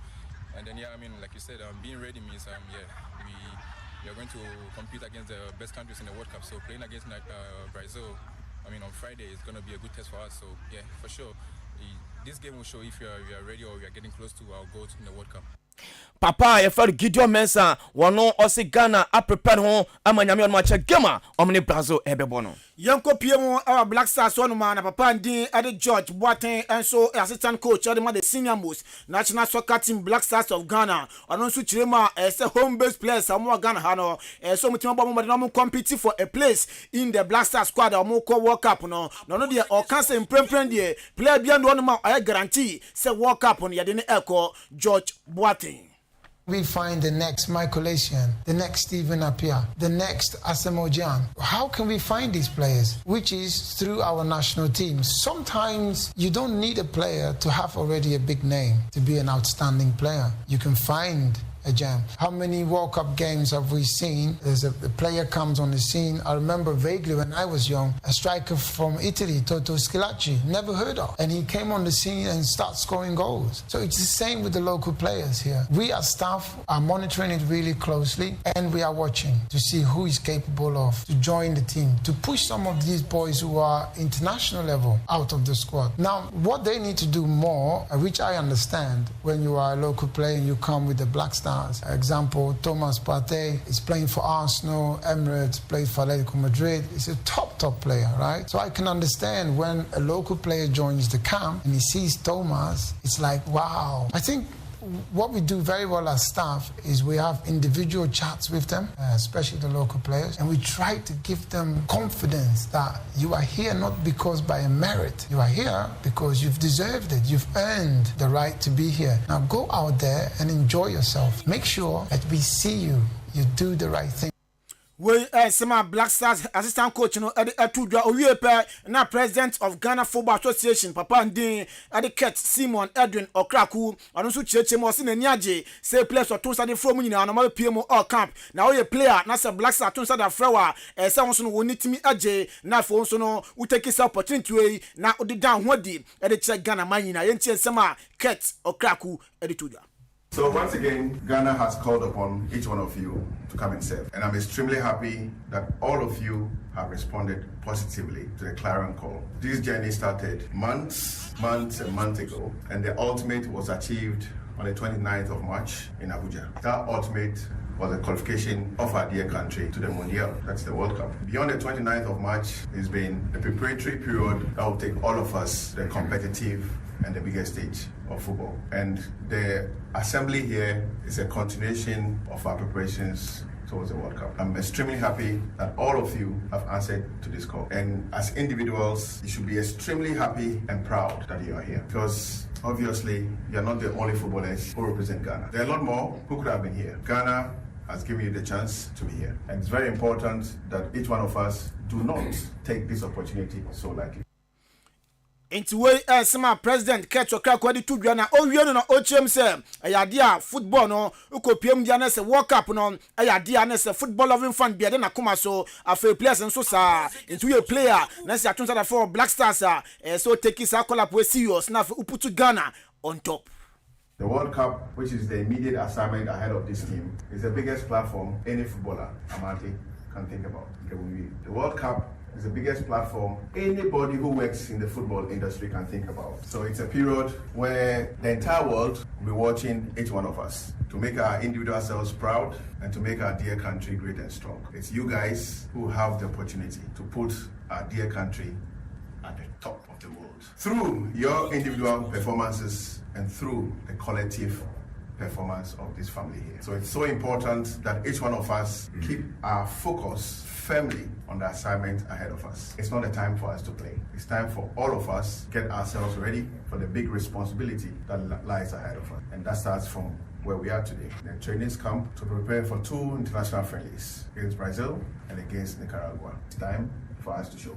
And then, like you said, being ready means, we are going to compete against the best countries in the World Cup. So playing against Brazil, on Friday is going to be a good test for us. So, yeah, for sure. This game will show if we are ready or we are getting close to our goals in the World Cup. Papa e fer Gideon Mensah wono osi Ghana a prepare ho amanyame on match gama omne Brazil ebebo no yanko piemu our Black Stars one man papa ndin ade George Boateng enso assistant coach ade ma the senior most national soccer team Black Stars of Ghana ono nso chirema say home based players amo Ghana ha no so mutima bo mo de no compete for a place in the Black Stars squad amo ko World Cup no de o kan say impremprem de player bia ndo no ma I guarantee say World Cup no ye de ne eko George Boateng. We find the next Michael Essien, the next Stephen Appiah, the next Asamoah. How can we find these players? Which is through our national team. Sometimes you don't need a player to have already a big name to be an outstanding player. You can find a gem. How many World Cup games have we seen? There's a player comes on the scene. I remember vaguely when I was young, a striker from Italy, Toto Schilacci, never heard of. And he came on the scene and started scoring goals. So it's the same with the local players here. We as staff are monitoring it really closely, and we are watching to see who is capable of to join the team, to push some of these boys who are international level out of the squad. Now, what they need to do more, which I understand, when you are a local player and you come with the Black Stars. Example, Thomas Partey is playing for Arsenal, Emirates, played for Atletico Madrid. He's a top player, right? So I can understand when a local player joins the camp and he sees Thomas, it's like, wow. I think what we do very well as staff is we have individual chats with them, especially the local players, and we try to give them confidence that you are here not because by a merit. You are here because you've deserved it. You've earned the right to be here. Now go out there and enjoy yourself. Make sure that we see you. You do the right thing. We some Black Stars assistant coach no atudwa owie na president of Ghana Football Association Papa Ndin Ket Simon Edwin Okraku anu so cheche mo se nani age say players to start from nyina na ma pie mo all camp na we player na say Black Stars to start afrewa say won so no woni timi age na fo so no we take this opportunity we na odi down hodi check Ghana man nyina yentie sama Ket Okraku tudwa. So once again, Ghana has called upon each one of you to come and serve. And I'm extremely happy that all of you have responded positively to the clarion call. This journey started months and months ago, and the ultimate was achieved on the 29th of March in Abuja. That ultimate was a qualification of our dear country to the Mondial, that's the World Cup. Beyond the 29th of March, it's been a preparatory period that will take all of us to the competitive and the biggest stage of football. And the assembly here is a continuation of our preparations towards the World Cup. I'm extremely happy that all of you have answered to this call. And as individuals, you should be extremely happy and proud that you are here. Because obviously, you're not the only footballers who represent Ghana. There are a lot more who could have been here. Ghana has given you the chance to be here. And it's very important that each one of us do not take this opportunity so lightly. Into way some president Ket Okraku ade tudwa na owie no ochem se ayadia football no ukopiem dia na se World Cup no ayadia na se football loving fan bia de na koma so afa players nso sa into we player na se atonsa da for Black Stars so take his collab we serious na uputu Ghana on top. The World Cup, which is the immediate assignment ahead of this team, is the biggest platform any footballer Amati can think about. The World Cup is the biggest platform anybody who works in the football industry can think about. So it's a period where the entire world will be watching each one of us to make our individual selves proud and to make our dear country great and strong. It's you guys who have the opportunity to put our dear country at the top of the world. Through your individual performances and through the collective performance of this family here. So it's so important that each one of us keep our focus firmly on the assignment ahead of us. It's not a time for us to play. It's time for all of us to get ourselves ready for the big responsibility that lies ahead of us. And that starts from where we are today. The trainees camp to prepare for 2 international friendlies against Brazil and against Nicaragua. It's time for us to show.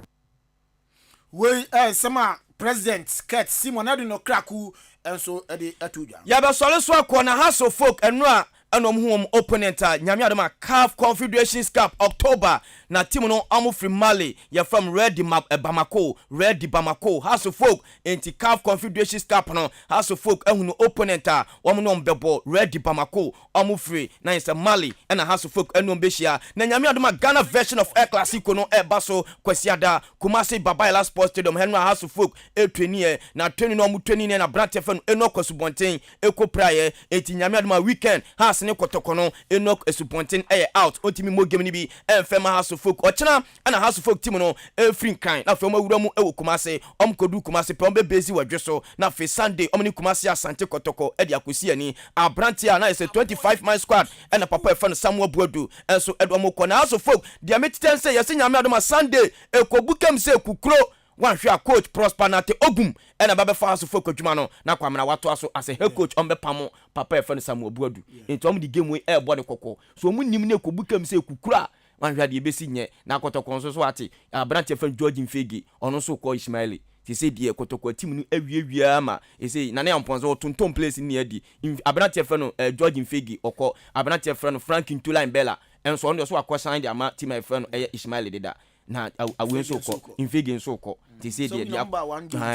We sama President Kurt Simon Adino Kraku and so Eddie Atuja. Yaba Soliswa Kwana House of Folk and Ra and home opponent Nyamiadama CAF Confederations Cup October na team no amu from Mali ya from Red Bamako House of Folk enti CAF Confederations Cup no House of Folk ehunu opponent wamu no mbebo Red Bamako amu free na is Mali and a House of Folk enu mbeshia na Nyamiadama Ghana version of El Clasico no baso kwesiada Kumasi Babaila Sports Stadium Henry House of Folk training na training no mu training na brate fan eno kwasubonten eko praye enti Nyamiadama weekend has ne kotokono Enoch Esupontin out ontimi mo game ni bi enfema House of Folk ochena ana House of Folk team no free kind na fe mo wuramu ewo Kumase kodu Kumase pe ombe bezi wadweso na fe Sunday omni Kumase Asante Kotoko edi akosi ani abrantia na is a 25 man squad and papa e fan Samuel Buadu enso edo mo kona House of Folk dia metiten say yesi nyame adoma Sunday ekobukem se kukuro one share coach Prosper Nate Ogum and a Baba House of Folk Jumano na kwamana watu aso as a head coach on pamo papa e fan Samuel Buadu into the game we air body koko so mu nim ne kobukem se kukura wan hwade ebesi nye na kotoko nso so ate abrantie fan George Mfegi ono so ko Ismaili ti se die kotoko team nu awiawia ma e se na na yamponzo tonton place ni adi abrantie fan George Mfegi okọ abrantie fan Frank Ntula Mbella enso ono so akọ de ama team e fan Ismaili deda na awen so ko Mfegi nso ko ti se die dia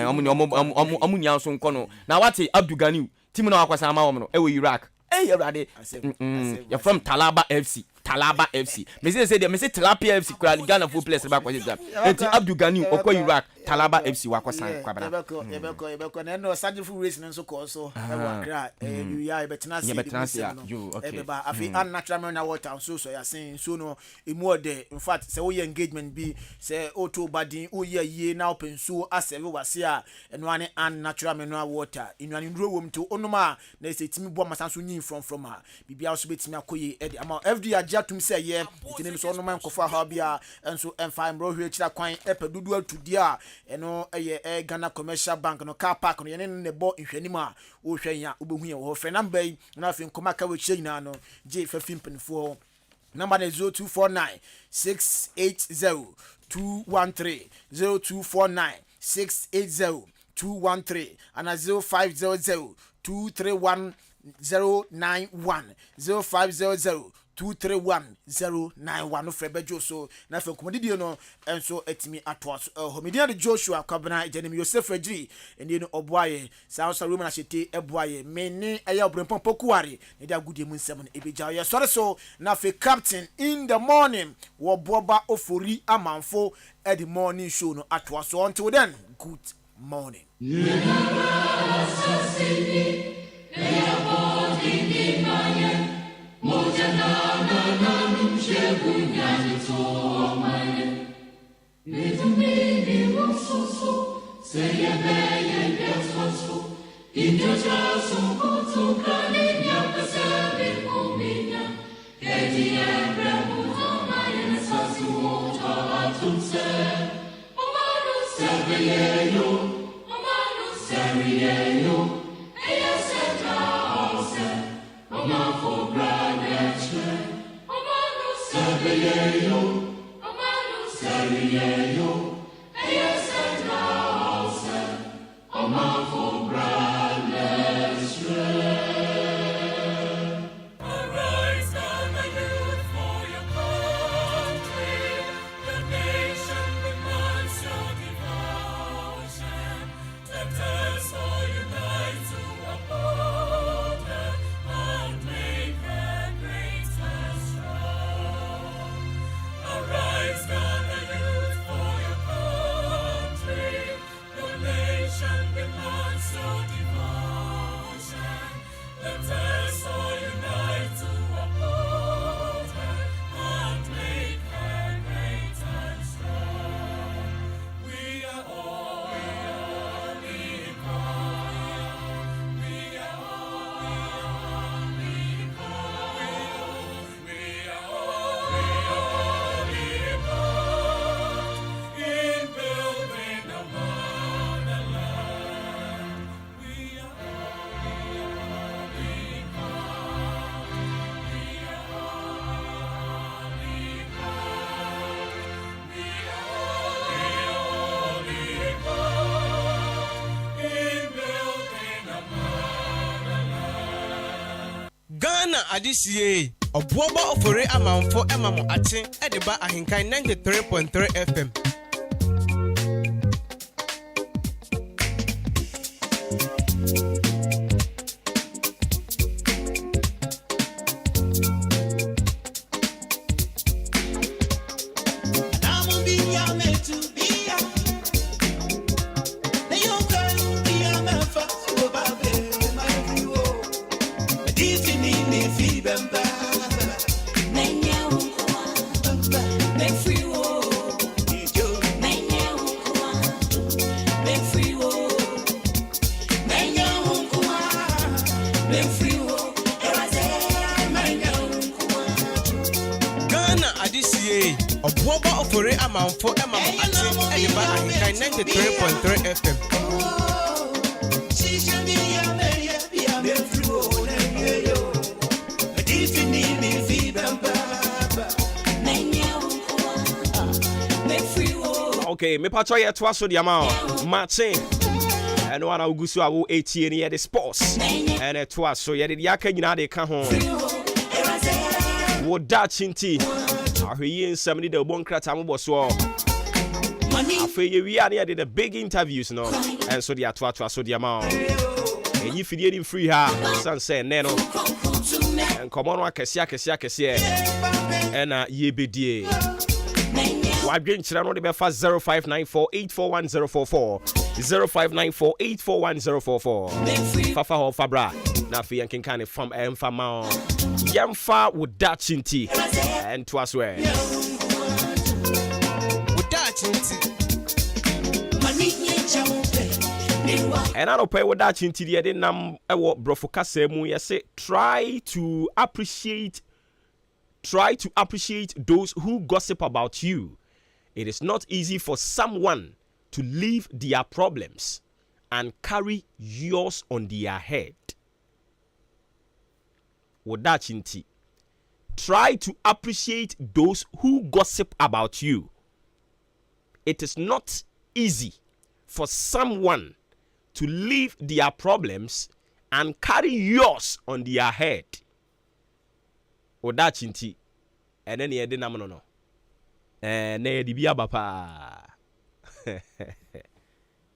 amu nso nko no na wate Abdugani team na akwasa ama wo no e we Iraq Erade you're from Talaba FC. Me say Tilapia FC kwa Ghana full place ba kwa jam. Enti Abdul Gani okwa Iraq Talaba FC wakosan kwa bana. Ebeko na no Sajifu race nso ko so e wakra you ya betina see you okay ba afi unnatural mineral water so ya sen so no emu de in fact say we engagement bi say auto badin o ye na open so aseve wase a eno ane unnatural mineral water inwani nduro wom to onoma na say timi bo masanso nyin from ha bibia so betimi akoye e ama FD ajatum say ye itine so onoma nkofo ha bia enso emfa mbro hwe kira kwan epedudu atudi a eno eye Ghana Commercial Bank no car park no ye ne bo nhwanim a o hwan obehu ye wo fe number yi na afi nkoma ka we kire nyina no je fa fimpenfo number 0249 680 213 0249 680 213 and 0500 231 091 0500 231-091 no frebejo so na fe komodidi no enso etimi atwas homidia de Joshua Kwabena Ejenim Yosef Ejiri eni no Obuaye South Room na Shete Ebuaye meni eya Obrempon Pokuare ne dia gudie mu nsem no ebeja ye sore so na fe captain in the morning Obuoba Ofori Amanfo at the morning show no atwas so until then good morning Nation demands Ghana AHENKAN Obuoba Ofori Amanfo Emamo Ache Ediba AHENKAN933FM. Obuoba Ofori Amanfo Emamo Ache Ediba AHENKAN933FM. Okay, me pacho ye to aso dia ma Maakye. And one Augusto awo 80 near the sports. And it was so ye de aka nyina de ka ho. Wo da chinti. Ahwe nsam ni de bon krata mo boso. Afa ye wi ane de the big interviews no. And so dia to aso dia ma. Enyi fidie ni free ha. San say ne no. And come on akese. And ye bedie. Wadwen chira no de be fa 0594841044 0594841044 Fafa ho fabra na fi yankenkan fam emfa ma yamfa wodachinti and to as well Wodachinti and I don't pay wodachinti de nam ewo brofo kasa mu yese try to appreciate those who gossip about you. It is not easy for someone to leave their problems and carry yours on their head. Wodachinti. Try to appreciate those who gossip about you. It is not easy for someone to leave their problems and carry yours on their head. Wodachinti. And then yede nam no. Na di bia bapa.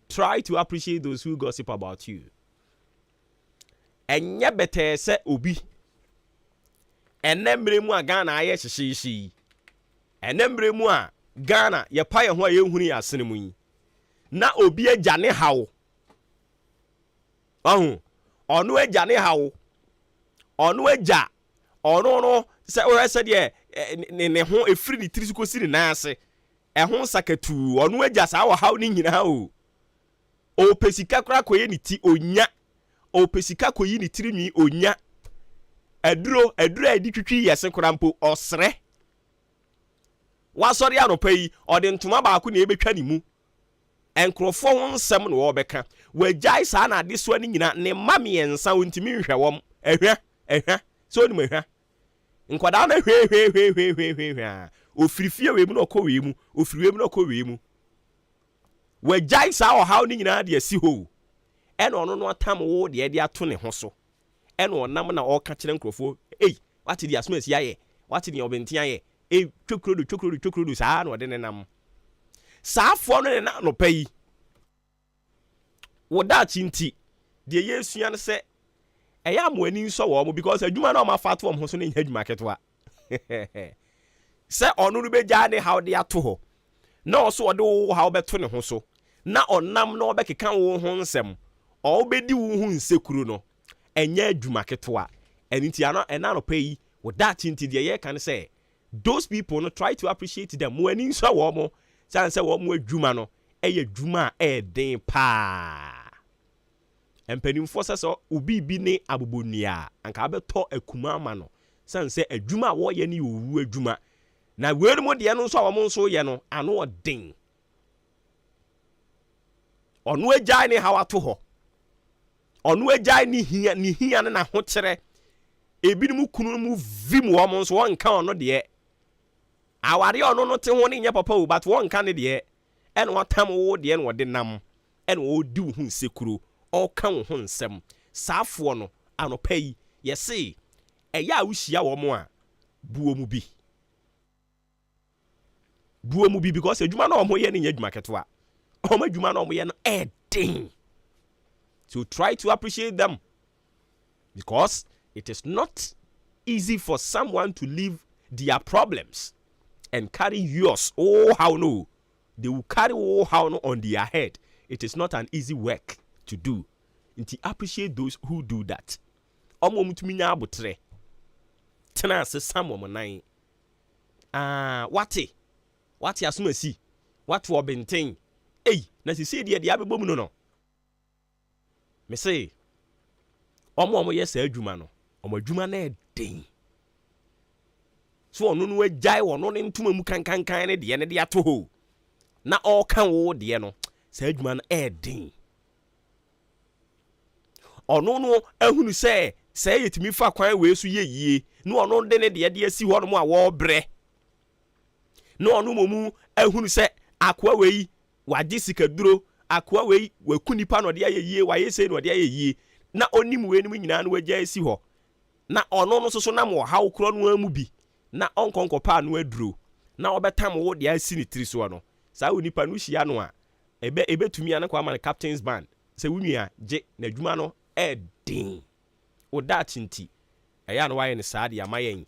Try to appreciate those who gossip about you. Enye bete se obi. Enembre mu a Ghana aye hyehyehyi. Enembre mu a Ghana ye pa ye ho a ye hunu ya asene mu yi. Na obi agya ne hawo. Ono agya ne hawo. Ono agya. Ono no se o se de ne ho efiri ni tiri ko siri na ase. Ehon sakatu onu agya sa wo haw ni nyina o pesika kra koye ni ti onya o pesika koyi ni tiri mi onya aduro adi twitwi yese kra mpo osre wasori anopai ode ntoma baako na ebetwa ni mu enkrofo ho nsem no wo beka wajai sa na ade so ni nyina ne mame ensa ontimi hwehwe wom ehwa so ni mahwa nkwada na hwe ofirifie we mu na okọ we mu ofiriwe mu na okọ we mu wajai sa o haw ni nyina de asi ho ene ono no atam wo de ato ne ho so ene onam na o ka kire nkrofo wati di asma asi aye wati ni obenti aye twokrodo sa na ode ne nam sa afo no ne na no pai wodachinti de yesu an se eya mo ani nso wo mo because adwuma na o ma fa to mo so ne nya adwuma ketwa se onu no be ja ne how de ato ho na oso ode wo how beto ne ho so na onam na obekeka wo ho nsem o bedi wo hu nsekuru no enya adwuma ketwa enti ana ena no pay wodachinti de ye kan say those people no try to appreciate them mo ani nso wo mo chance wo mo adwuma no eye adwuma den pa empanimfo sese obi bi ne abobonua anka abeto akuma ama no sanse adwuma wo ye ne owu adwuma na weru mo de no so wo mo nso ye no ano odin onu agya ne hawato ho onu agya ne hia ne na ho kire ebinim kunu mu vim wo mo nso won kan ono de aware ono no te ho ne nya papa o but won kan ne de ene watam wo de ne wode nam ene wo di hu nsekuro o kan ho nsem saafo no anopai yesi Eya ushia wo mo a buo mu bi. Buo mu bi because adwuma na omo ye ne adwuma ketwa. Omo adwuma na omo ye no ding. So try to appreciate them because it is not easy for someone to leave their problems and carry yours. Oh, how no? They will carry oh, how no on their head. It is not an easy work to do. And to appreciate those who do that. Omo mutumi nya abotre. Tena se samo monai. Wate asumasi. What wo benten. Ei, na si se dia abebo mu no. Me say omo yes adwuma no. Omo adwuma na den. So ono no agyae wono ne ntoma mu kankan ne de ne de ato ho. Na all kan wo de no. Sa adwuma na den. Ono no ehunu se yetimi fa kwan we so yeyie. No ono de ne de asi ho no mu a wo bre. No ono momu ehunu se akwa we wagye sikaduro akwa we wakunipa no de ayeyie wayese no de ayeyie. Na onim we nim nyina no wagya asi ho. Na ono no so na mo haw kro no amu bi. Na onkonko pa no aduro. Na obetam wo de asi ni tiri so no. Sa onipa no hia no a ebetumi an kwa man captain's band. Se wunua je na adwuma no din. Oda chinti. Eya no waye ne saa de amayen.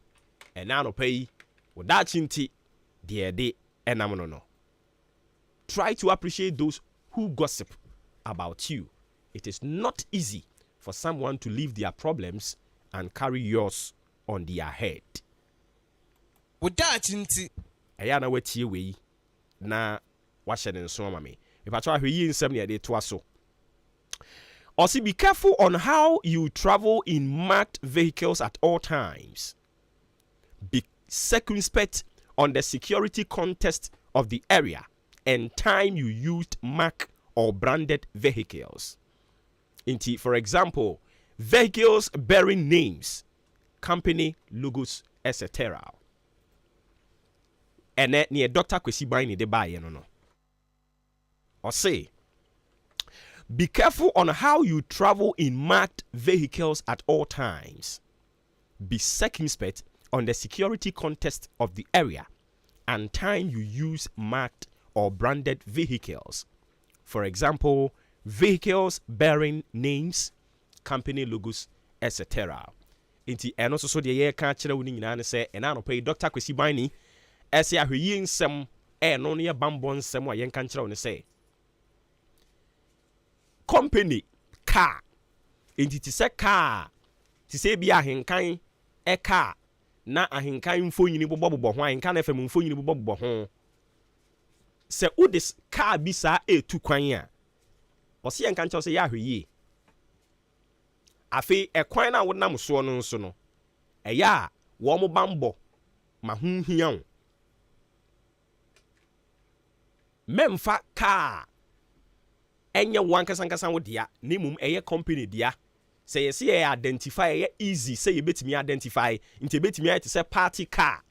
Ena no pai. Oda chinti de enam no. Try to appreciate those who gossip about you. It is not easy for someone to leave their problems and carry yours on their head. Oda chinti. Eya na watie we na wahye ne nso ma me. Mepacho ahwe nsem ne de to aso. Also, be careful on how you travel in marked vehicles at all times. Be circumspect on the security context of the area and time you used marked or branded vehicles. For example, vehicles bearing names, company logos, etc. And then near Dr. Kwesi Bani de buy no. Or say, be careful on how you travel in marked vehicles at all times. Be circumspect on the security context of the area and time you use marked or branded vehicles. For example, vehicles bearing names, company logos, etc. Inti eno so de ye ka kire woni nyina ne se ena no pay Dr. Kwesi Bani ese ahweyi nsem eno no ye bambo nsem a ye ka kire woni se company car enti ti se car ti se bi ahenkan car na ahenkan mfonyini bobbo ho ahenkan fm mfonyini bobbo ho se udis car bi sa etu kwan a o se yenkan che o se ya hweyi afi ekwan na wonam so no nso no eya wo mo bambo mahunhian memfa car enye wankasankasa wo dia nemum eye company dia say yes ye identify ye easy say ye betimi identify inte betimi ite say party car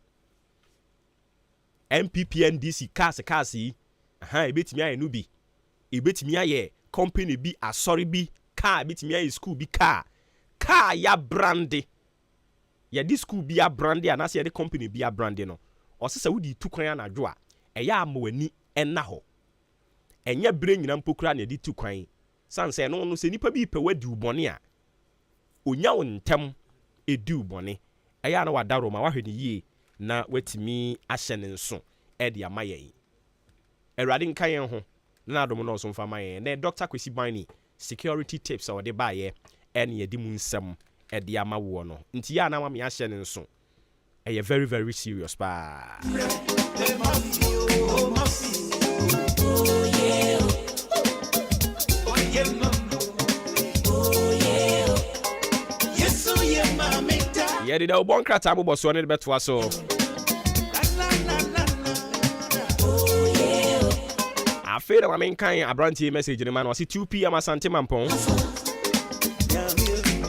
MPPNDC cars yi aha e betimi aye no bi e betimi aye company bi asori bi car betimi aye school bi car ya brande ya di school bi ya brande anase ya di company bi ya brande no o se wudi tu kwan anadwo a eya amawani enna ho enye bre nyina mpokura na di tu kwan sanse no se nipa bi pe wadi ubone a onya wontem edi ubone eya na wadaro ma wahwe ni yie na watimi ahye ne nso e de amayen erade nkan yen ho na adom no so mfa mayen na Dr. Kwesi Bani security tips or de baye en ye di mu nsem e de amawo no nti ya na ma me ahye ne nso e very very serious pa. Yeah, did our bonk rat abo so ne beto aso. I feel that my kind abranti message in the man was 2 p.m. Asante Mampong.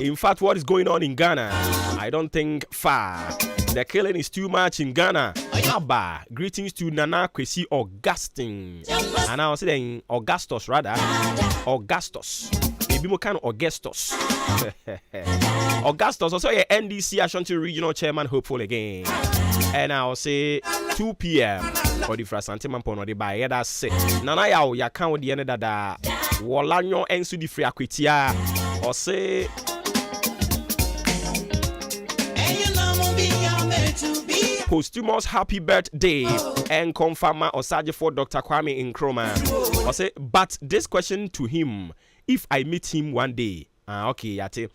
In fact, what is going on in Ghana? I don't think far. The killing is too much in Ghana. Abba, greetings to Nana Kwesi Augustine. And I was saying Augustus rather. Augustus. ebi mo kan Augustus. Augustus also a NDC Ashanti Regional Chairman hopeful again. And I'll say 2 p.m. or the Frasante Mampo no de ba ya da se. Nana ya kan wo de ne dada. Wolanyo ensu di free akwetia. Or say posthumous happy birthday and confirmer Osaje for Dr. Kwame Nkrumah. I say, but this question to him, if I meet him one day, okay, yate.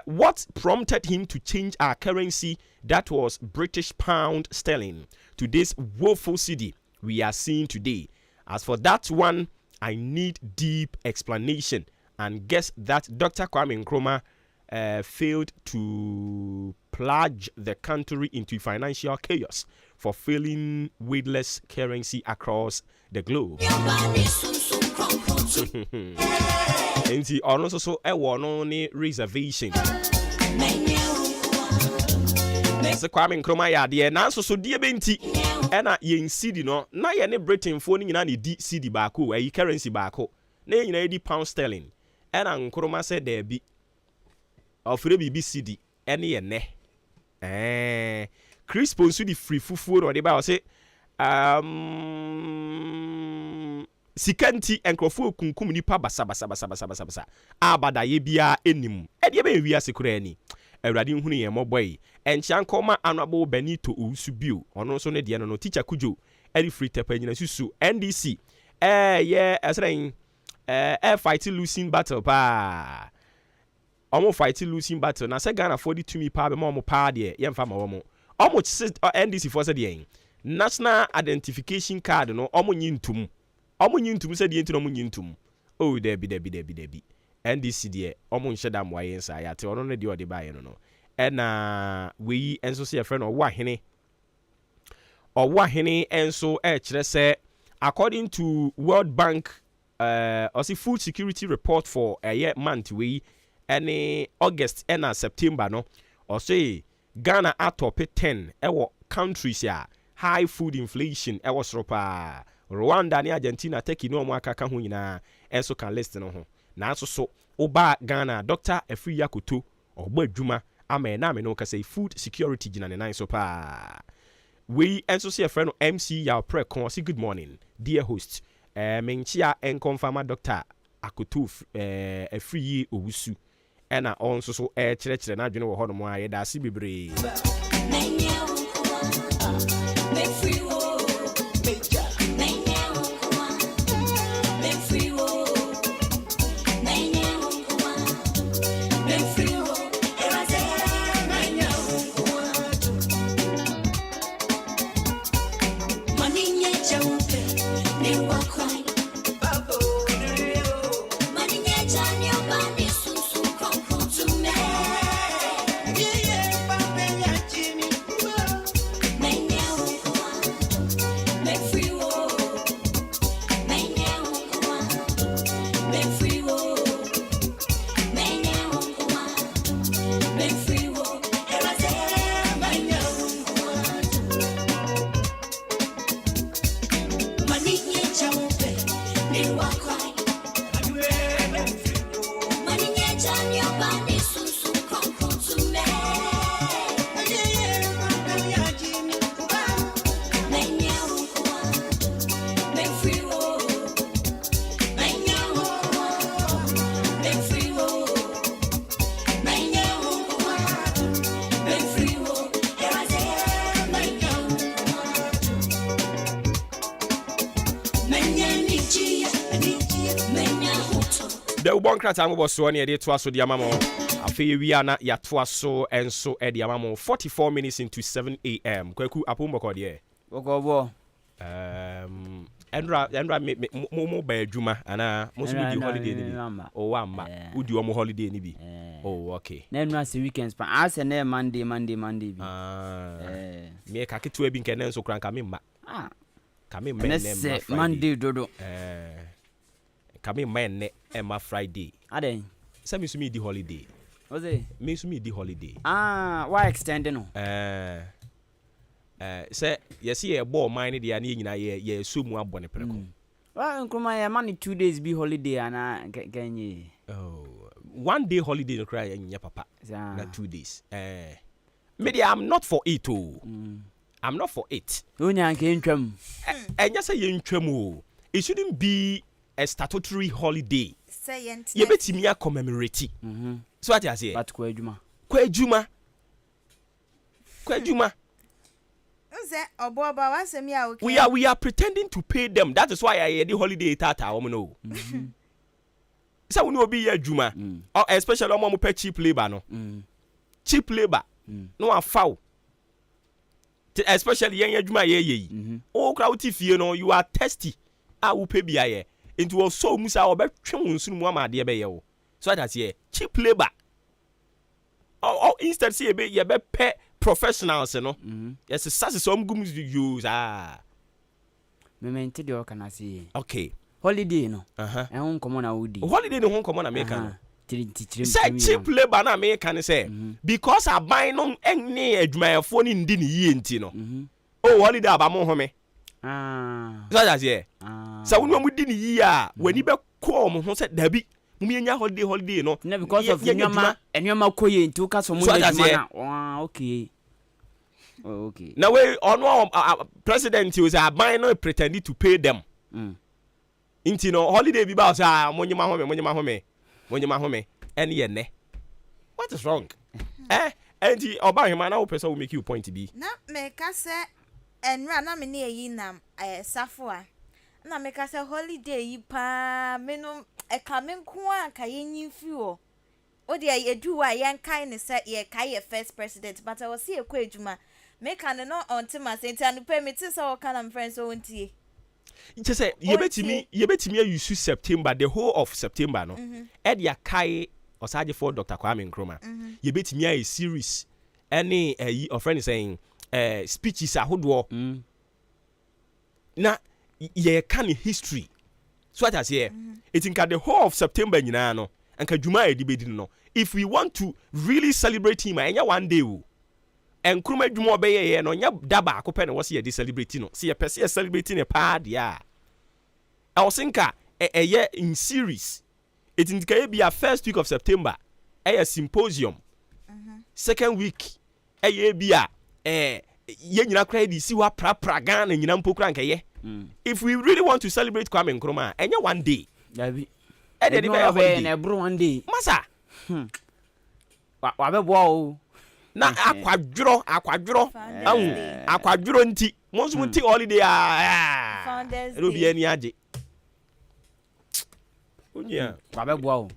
What prompted him to change our currency that was British pound sterling to this woeful cedi we are seeing today? As for that one, I need deep explanation and guess that Dr. Kwame Nkrumah failed to plunge the country into financial chaos for failing weightless currency across the globe. Enti ono so e wo no ni reservation. Se Kwame Nkrumah ya de na so die benti e na yen cedi no na ye ne Britain fo ni nyina ne di cedi baako ayi currency baako na ye nyina di pound sterling e na Nkrumah se da bi ofre bibi cedi e ne ye ne Chris Ponsu di free fufu no de ba o se sikanti enkrofo kunkum nipa basa abada ye bia enim e de be wi asekura ani awurade nhunu ye moboy enchian koma anabo Benito Usu bio ono so ne de no teacher kujo eri free tepa nyina susu NDC esren fight losing battle pa omo fight losing battle na se Ghana 42 mi pa be mo pa de ye mfa ma wo omo NDC for se de national identification card no omo nyintum se de ntino omo nyintum oh debi NDC de omo nheda mwaye nsa ya te ono ne de ode baye no na we enso se friend owo ahene enso kire se according to World Bank food security report for a year month we any August and September no or say Ghana atop 10 ewo countries ya high food inflation ewo sropa Rwanda ni Argentina take no mo akaka ho nyina enso kan list no ho na so oba Ghana Dr. Efri Yakoto ogba adwuma ama na me no ka say food security gina ne nan so pa we enso say friend MC ya pre kon say good morning dear host menchia enconfirma Dr. Akoto Efri Owusu ena on so kire na adwene wo ho no mo aye da se bebre Krata mo so ne de to aso de amamo afei wi ana ya to aso enso e de amamo 44 minutes into 7 a.m. kwaku apomboko de bokobo enra mo ba adwuma ana mo so di holiday ni bi o wa ma udi o mo holiday ni bi oh okay na enra se weekends pa ase na Monday bi me ka ketu abi nke na enso kran ka me ma ka me ne Monday dodo kame man Emma Friday. Ade. Say me sumi di holiday. What's it? Me sumi di holiday. Why extending no? Say yes ye ball mine dey na nyina ye so mu abone preko. Well, Nkrumah money 2 days be holiday ana kenye. Oh. 1 day holiday no cry nya papa. Na 2 days. Maybe I'm not for it oh. I'm not for it. Onya nke ntwam. Enya say ye ntwam oh. It shouldn't be a statutory holiday. You bet me a commemorate. So what I say? But Kwejuma. We are pretending to pay them. That is why I had the holiday tata no. So we know be a juma. Or especially on pay cheap labor no. Cheap labor. No a foul. Especially young juma ye. Oh crowd if you know you are thirsty. I will pay be into a so musa or bet chunsun mama dear bayo. So that's here cheap labor. Or instead see a bit ye be pay professionals, you know. Yes, it's some gums you use. Memento do can I see? Okay. Holiday no. And home common a woody. Holiday no home common American. Say cheap labor na American say because I buy no any my phone in din ye no. Oh holiday abamo home. So that's here. So when we din ye when you be call mo say dabi mumi nya holiday no. No because of nyama enyama koye nti ka so mo nyama na. Okay. Oh, okay. Now we on president was buying no pretending to pay them. Inti no holiday bi ba say monyama home any ne. What is wrong? Enti oba hima na person will make you point be. Na me ka say enra na me ne yi nam safo a. Na me ka say holiday yi pa me no e ka me nko a ka yenyi fi o. O de edu a yen kan ne say ye ka ye first president but I was see ekwa adwuma. Me can no on to my saint and pay me to so kind of friends so won't just say you bet me you use September the whole of September no ed ya kai osaje for Dr. Kwame Nkrumah you bet me a series any a friend is saying speeches ahodo na ye can history so what I say it in the whole of September nyina no anka dwuma e dibedi no if we want to really celebrate him anya one day and Nkrumah dwuma obeye no nya daba akopɛ na wɔse ye de celebrate no see ye pese ye celebrate ne pa dia I was thinka ye in series it in be a first week of September a symposium second week ye be a ye nyina kra di si wa pra Ghana nyina mpokura nka ye if we really want to celebrate Kwame Nkrumah enya one day dabi e de be na ebro one day masa wa be bo o na akwadworo akwadworo nti monso nti holiday ero bi ani age onya babebo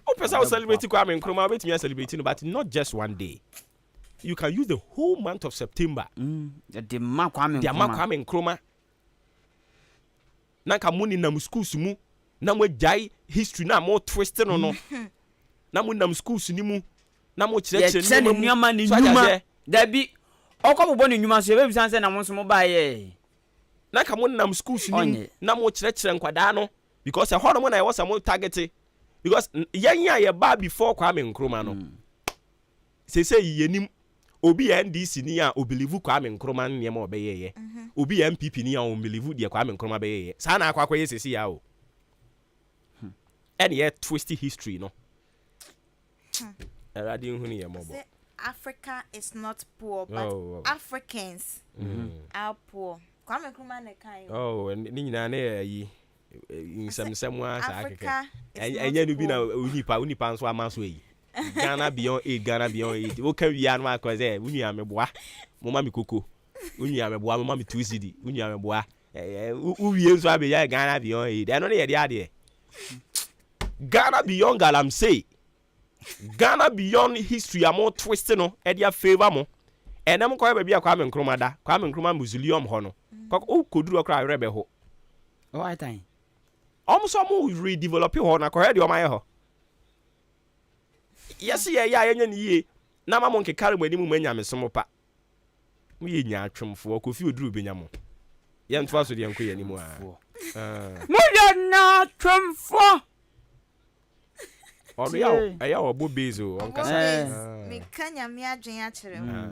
o person celebrate Kwame Nkrumah bet me celebrate no but not just one day you can use the whole month of September the Kwame Nkrumah na ka muni na schools mu na mo jai history na mo twist no na mo na schools ni mu na mo kire nyama ni nyuma dabi okobobo ni nyuma so be bisan se na mo so mo ba ye na ka mo nam schools ni na mo kire nkwada no because e hono mo na e wasa mo target because yanya ye ba before Kwame Nkrumah no se yenim obi NDC ni a obelieve Kwame Nkrumah ne ma obeye ye obi MPP ni a o believe de Kwame Nkrumah beye ye sa na akwa ye sesi ya o and ye twisty history no Africa is not poor, but Africans are poor. Kwame Nkrumah ne kan. Oh, ni nyina na yi nsem wa sa akeke. Enya no bi na unipa nso amanso yi. Ghana beyond 8 o kan wi anu akoze uni ameboa. Mo ma mi koko. Uni ameboa mo ma mi 2 cedi. Uni ameboa. Uwie nso abeya Ghana beyond 8. Eno ne ye de ade. Ghana beyond galam say Ghana beyond history amo twist no e dia favor mo enem ko ba bia Kwame Nkrumah da Kwame Nkrumah museum ho no ko koduru okra rebe ho I time so mo redevelop ho na ko he de o maye ho yes ye ya anya ni ye na ma mo nkekare mo animu manya mesom pa mo ye nya atwemfo ko fi oduru benya mo ye ntwa so de enko ye animu mo ye na atwemfo oh ya obo bezo on kasa me kanya me adwen a kire mo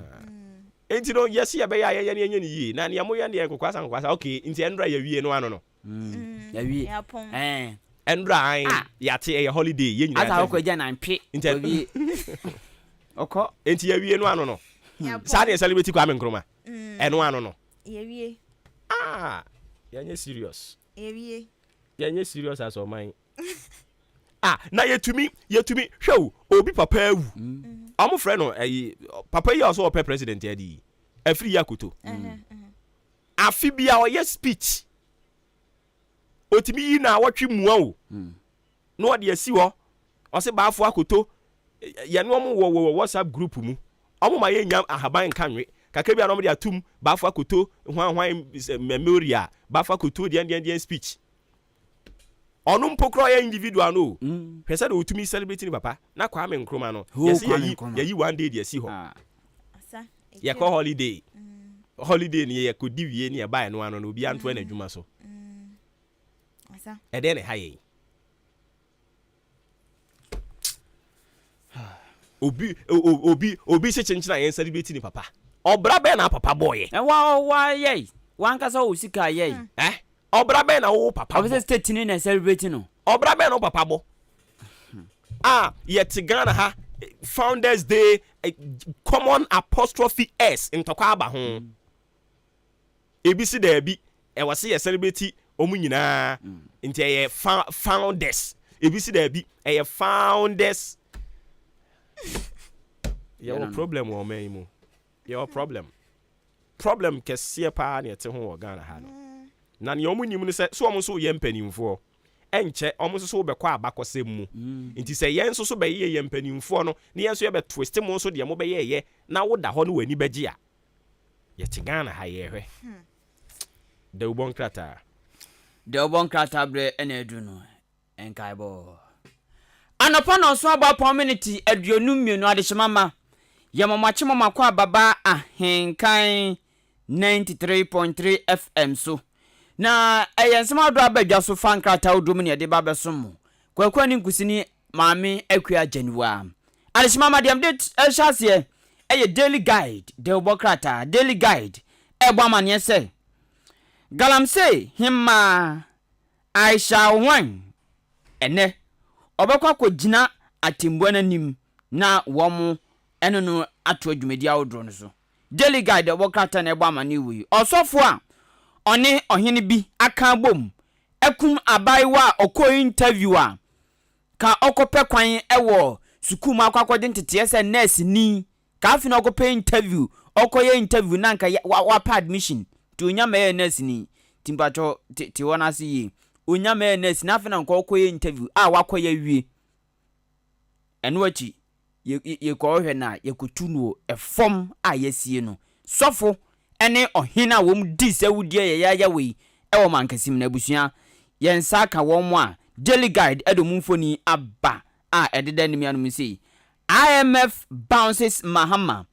enti no yes ya be ya ye ne ni yi na ne mo ya ne kwasa okay enti enra ya wie no ano no ya wie and Ryan, Yati a holiday, yen. I thought we can pay. Okay, ain't you no. Saturday celebrity Kwame Nkrumah. And one no. Yewie. Ah, you're serious. Yewie. You're serious as of mine. Now you to me, show Obi Papa. I'm a friend of Papa, you also a president, Eddie. A free Yakuto. Afibia or yes speech. Otimi na watch him wow. No, dear, see what? I say, Bafu Akuto. Yanwamu WhatsApp group mu. Omo ma yenya ahaban kanwe. Kakebia no dia tum Bafu Akuto hwan memoria. Bafu Akuto the speech. Onum pokro ya individual no. Pese de otumi celebrating papa. Na Kwame Nkrumah no. Yes ye one day there see ho. Asa. Ye call holiday. Holiday ni ye kodi wie ni e ba no ano no obi anto na adwuma so. Asa. E de ne haye. Obi se chenchina yen celebrate ni papa. Obra be na papa boy. Wa ye. Wan kasa o sika ye. Obra be na wo papa. Obese state ni na celebrate no. Obra be na papa bo. Yet Ghana ha Founders Day common apostrophe S in Tokaba ho. ABC there be e was say celebrate omu nyina nti e founders. ABC there be e founders. Your problem or me mu. Your problem kese pa na ete ho Ghana ha no. Na ne omu nyim no se so omu so ye mpanimfo. Enche omu so be kwa abakosem mu. Nti se yen so be ye mpanimfo no, ne yen so ye be twist mu so de mo be ye na woda ho no wani beji a. Ye te Ghana ha ye hwe. De ubon krata bre ena edu no. Enkai bo. Anopa no so aba community aduonum mienu adehemama. Yamamache mama kwa baba ahenkan 93.3 FM so. Na eyensema do abadwa so fan krata odum ne de ba som. Kwakwa ni nkusini maame akua Januwa. Adehemama dem de ehase eye daily guide de obokrata daily guide ebo amane se. Galamse himma Aisha wan ene obekwa kogina atimbo nanim na womo eno no ato adwumedi awodro no so daily guide obokrata na ebo amane wi osofo a one ohene bi aka bom ekum abaiwa okọ interview a ka okope kwan ewo suku ma akwakwode ntete se nurse ni ka afi na okope interview okoye interview na nka wa pa admission to onyama nurse ni timpacho ti wona si yi onyama nurse na afi na nka okoye interview a wakoye wie eno achi ye ko hwe na ye kutunuo efom a yesie no sofo ene ohina wom di se wudie ya we ewo mankasim na abusua yensa ka wom a daily guide edomumfoni aba a ededa nimianum sei IMF bounces Mahama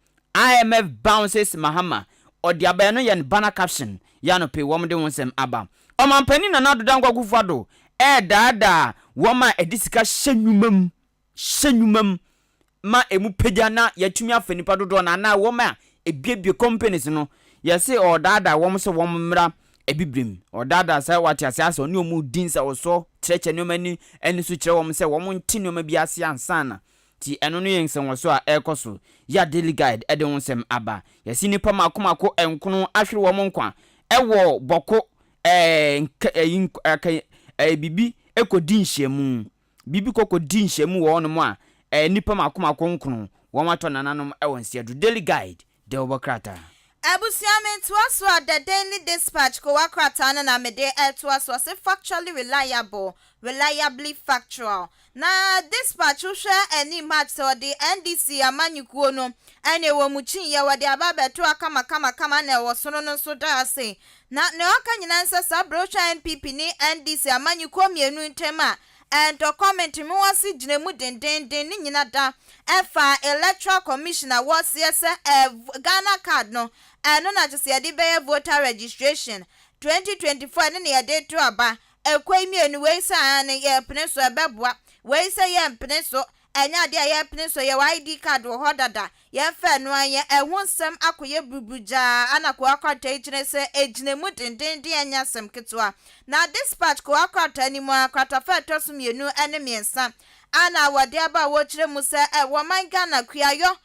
odiaba no yen banner caption ya no pe wom de wonsem aba omampani na nadoda ngwagufado dada woma edisika hyenyumam ma emu pagya na yatumi afanipa dodo na woma ebiebie companies no yesi odada wom se wom mra ebibrem odada sai wati asiasa oni omu dinsa oso cheche no mani eni so kire wom se wom nti no ma bi ase ansana ti eno no yensen woso a ekoso ya daily guide ede wonsem aba yesi nipa makomako enkono ahwere wom nkwa ewo boko bibi ekodi nhyiamu bibi kokodi nhyiamu wo no mo a nipa makomako nkono wom ato nananom ewo nsiadu daily guide de obokrata Abusiame tuaswa the daily dispatch ko wakrata na mede tuaswa se factually reliably factual. Na dispatch usha any match so the NDC amanyukuo no ene wo muchin ye wade ababe to kama na wo sono no so da se. Na ne aka nyina nsa sabrocha NPP ni NDC amanyukuo mienu ntema and to comment me wasi ginemu den ni nyina da efa electoral commissioner was yes Ghana card no no na just yade be voter registration 2024 ne yade to aba ekwai mienu we sa ne ye pene so ebeboa we say ye pene so enya de ye pene so ye ID card wo hodada ye fa no aye ehonsem akoye bubuja anako akwata ejine se ejinemu dendende enya sem ketwa na dispatch ko akwata ni mu akwata fa toso mienu ene miensa ana wade aba wo kire mu se wo man Ghana kuayo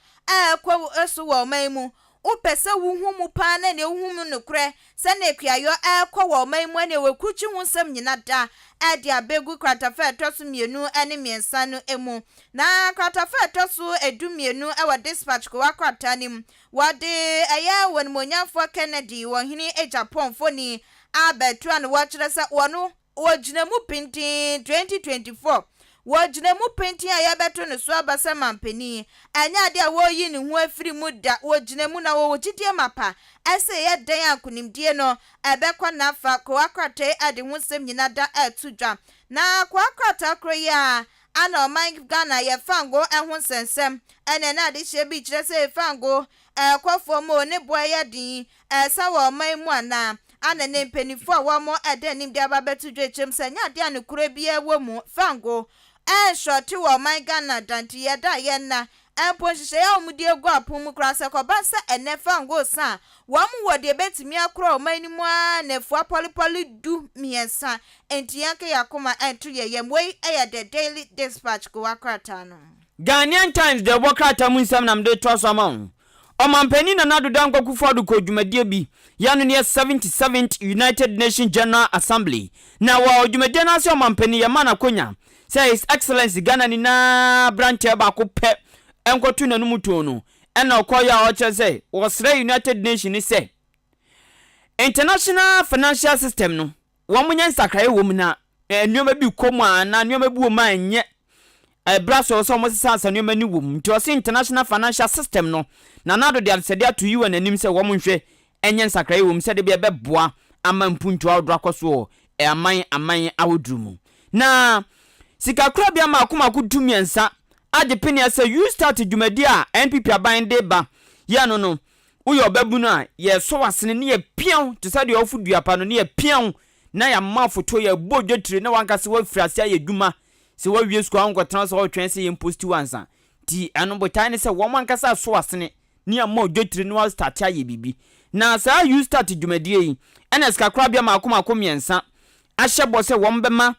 kwa esu wo man mu upese wuhu mu pa na ne wuhu mu nokre se na kuayo kwa wo man mu na we kuchi hu nsem nyina da ade abegu kwata fa toso mienu ene miensa no emu na kwata fa toso edumienu wa dispatch ko akwata ni mu wade aya won monyafo Kennedy wo hini Japan foni abetua no wo kire se wono wojinemu pintin 2024 wojinemu pintin aya beto no so abasa mampani anya de wo yi ni hu afiri mu da wojinemu na wo wogidie mapa ese ye den akunimdie no ebekwa na afa ko akwate ade hu sem nyina da atudwa na ko akwata kroya ana man Ghana ye fango ehun sensem ene na de hye bi kire se fango kwafo mo ne boya din sawo man mu ana ne mpenifo a wamo ede nim de ababetu dwechem sanya de anukure bia womu fango shoti wo man Ghana danti ye da ye na ponhye ya omudi egu apom kra se ko ba se ene fango sa wamu wode betimi akro man mu a nefu apolipoli du miensa enti yanke yakoma entu ye yemwe the Daily Dispatch ko akrata no Ghanaian Times de bokrata mu nsam nam de to so ma Omampeni na nadu danko kufodu ko dwumadie bi yanu ne 77th United Nations General Assembly na wa dwumadie na se omampeni ya mana konya say His Excellency Ghana ni na branch ba ko pe enkotu na numuto no ena okoya o chese wosre United Nations say international financial system no wo munya nsakaye wo mu na nneoma bi komu na nneoma bi wo ma nye braso so mo sisa nneoma ni wo mu nti o se international financial system no na nado de alsede atu yi wananim se wo monhwe enye nsakra yi wo mse de be beboa ama mpuntu awdra kwaso aman awodrumu na sikakra bia ma akoma kutumiensa ade penia se you start dwumadi a NPP aban de ba ya no uyo babunu a ye so wasene ne ye pian to sa de ofudua pa no ne ye pian na ya mafoto ye bodwetire na wankase wa frase ye dwuma se wa wie sku anko transfer o twen se ye post wansa ti eno botane se wo mankase so wasene ni amma odwetire no start aye bibi na sa you start dwumadie yi ena sikakra bia ma akomiensa ahyebo se wo mbema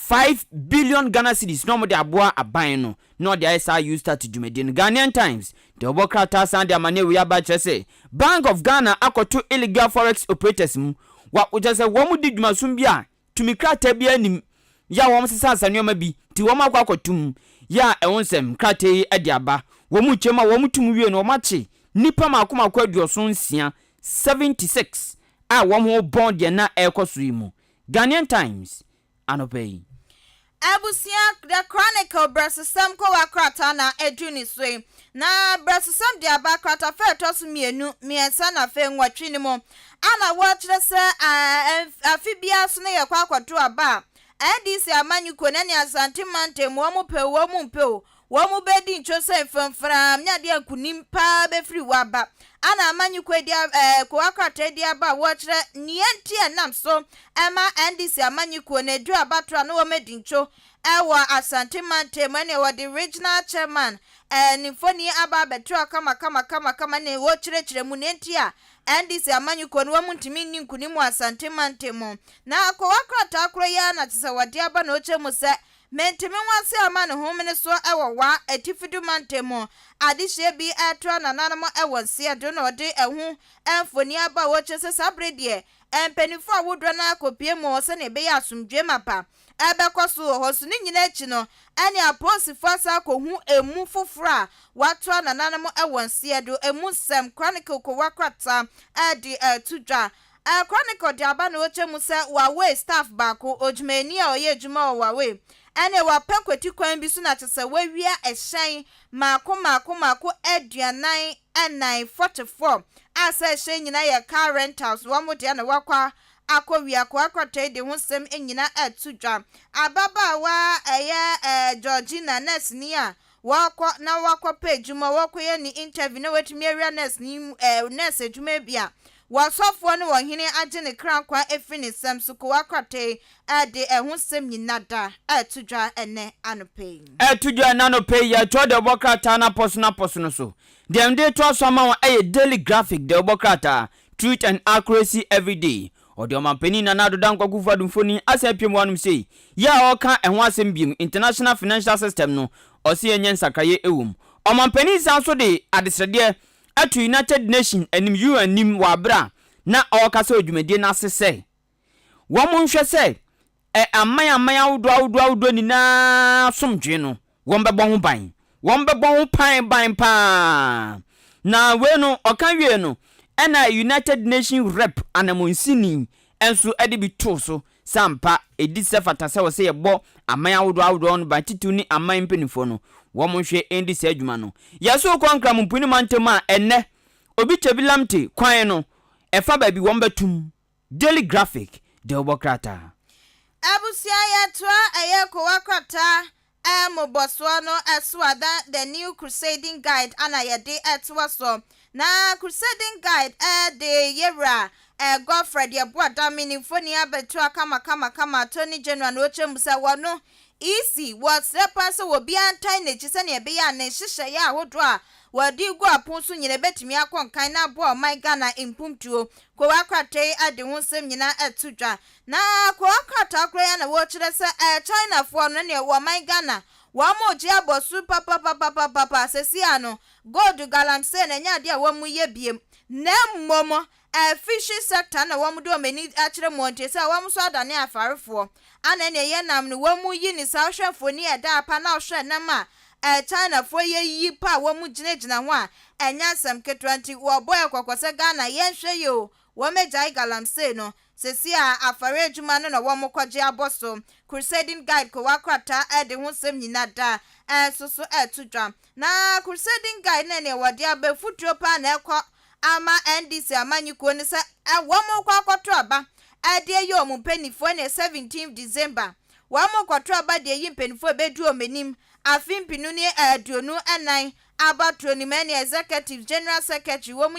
5 billion Ghana cedis no mo de aboa aban no no de ISA you start dwumadie no Ghanaian Times de obokrata san de amane we aba chese Bank of Ghana akoto illegal forex operators mu wa ojese wo mu di dwumasum bia tumikrata bia nim ya wo msesa asanwoma bi ti wo makwakotum ya ewonsem krata yi ade aba wo mu chema wo mutum wie no mache nipa makoma aduoso nsia 76 a wo ho bond de na ekoso yi mu Ghanaian Times anopei Abusia the Chronicle Brasisam ko wakrata na eduni swe na Brasisam de abakrata fe tosu mienu miensa na fe nwatwi ni mo ana wo kire se afibia so ne yakwa kwato aba ndc amanyuko na ne asante mantem wo mu pe wo mu mpe wo mu bedi nchose famfra nyade akunim pa be free waba ana amanyuko dia ko akwata dia ba wo kire nienti enam so ema ndc amanyuko na edu abatwa no wo medincho ewa asante mantem ne wo the regional chairman nifoni aba betwa kama ne wo kire mu nenti a ndc amanyuko no wo ntimi ni nkunimu asante mantem na ko akwata akro ya na tse wade aba na oche mu se mentimi wase ama ne homene so ewo wa atifidu mantemo adihye bi atwa na nanamo ewo se do na ode ehu emfoni aba wo chese sabredie empenifo awodro na akopie mo se ne be ya asumdwe mapa ebe koso hosu ni nyina echi no ene aposifo asa akohu emu fofora watwa na nanamo ewo se do emu sem Chronicle ko wakwata edi tudwa Chronicle de aba na oche mu se wawe staff bako ojumani a oye juma wawe ene wa pekweti kwan bi so na tese wawia ehyen mako eduanan enai 44 asa ehyen nyina ye car rentals wo mo de na wakwa akowia kwa akwata de husem enyina atudwa ababawa eye Georgina nurse ni a wakwa page ma wakwa ye ni interview na wetumi awia nurse ni nurse adwuma bia wasofo no wɔ hene agye ne kran kwa efiri ne sam so ko akrate de ɛho sem nyinada atudwa ene anope atudwa nanope ya to de bokrata na poso so dem de to so ma wɔ daily graphic de bokrata truth and accuracy every day odi omampani na nado dan kwakufa dumfoni asapiem wanum sei ya oka ɛho asem biem international financial system no ɔse enyen sakraye ewum omampani san so de adesrede atu United Nation anim UN nim wabra na ɔkasa odwumedie na sese wɔn nhwɛ sɛ aman awudo ni na somdwe no wɔn bɛbɔ ho ban wɔn bɛbɔ ho ban pa na we no ɔka wie no ɛna United Nation rep anamonsini enso ɛde bi to so sampa edi sɛ fata sɛ wɔ sɛ yɛbɔ aman awudo no ban titu ni aman mpenifo no wɔn nhwɛ endi sɛ adwuma no yɛso konkra mpuni mantem a ɛnɛ obi chebilamte kwan no ɛfa baabi wɔn bɛtum daily graphic de obokrata abusia yɛtoa ɛyɛ kowakrata moboswa no ɛsoada the new crusading guide ana yɛde ɛtoa so na crusading guide de yɛwura Godfred yɛboa damini foni abɛtoa kama Tony General no ochembusa wɔno easy wɔsɛ pa sɛ wɔ bia ntan na kyise ne ɛbɛyɛ ne hyehyɛ yɛ ahodo a wɔde gu apon so nyina betumi akɔnkan na boa my Ghana impumtuo kowakrate ade ho nsɛm nyina atudwa na kowakrata akora na wɔkyerɛ sɛ China fo no ne wɔ my Ghana wɔn mo gye abosu papa sesia no gold galamsey na nya de a wɔn mu yɛ biem na mmomo fishy sector na wɔn do mani akyerɛ monte sɛ wɔn so adane afarefo ana ne yɛ nam no wɔn mu yi ne sahwɛfo ni ɛda apa na ɔhwɛ nam a China fo ye yi pa wo mu gyina ho a enya asem ketwanti wo boy kokose Ghana yenhwe yo wo megya galamsey no sesi a afare adwuma no na wo mo kwagye aboso crusading guide ko wakrata de ho sem nyina da so etudwa na crusading guide na ne wode abafutuo pa na ekọ ama NDC amanyiko ne se wo mo kwakoto aba de ye omu penifo ne 17 December wo mo kwato aba de yi penifo bedu omenim afimpinu ni aduonu enan abatro ni many executive general secretary wo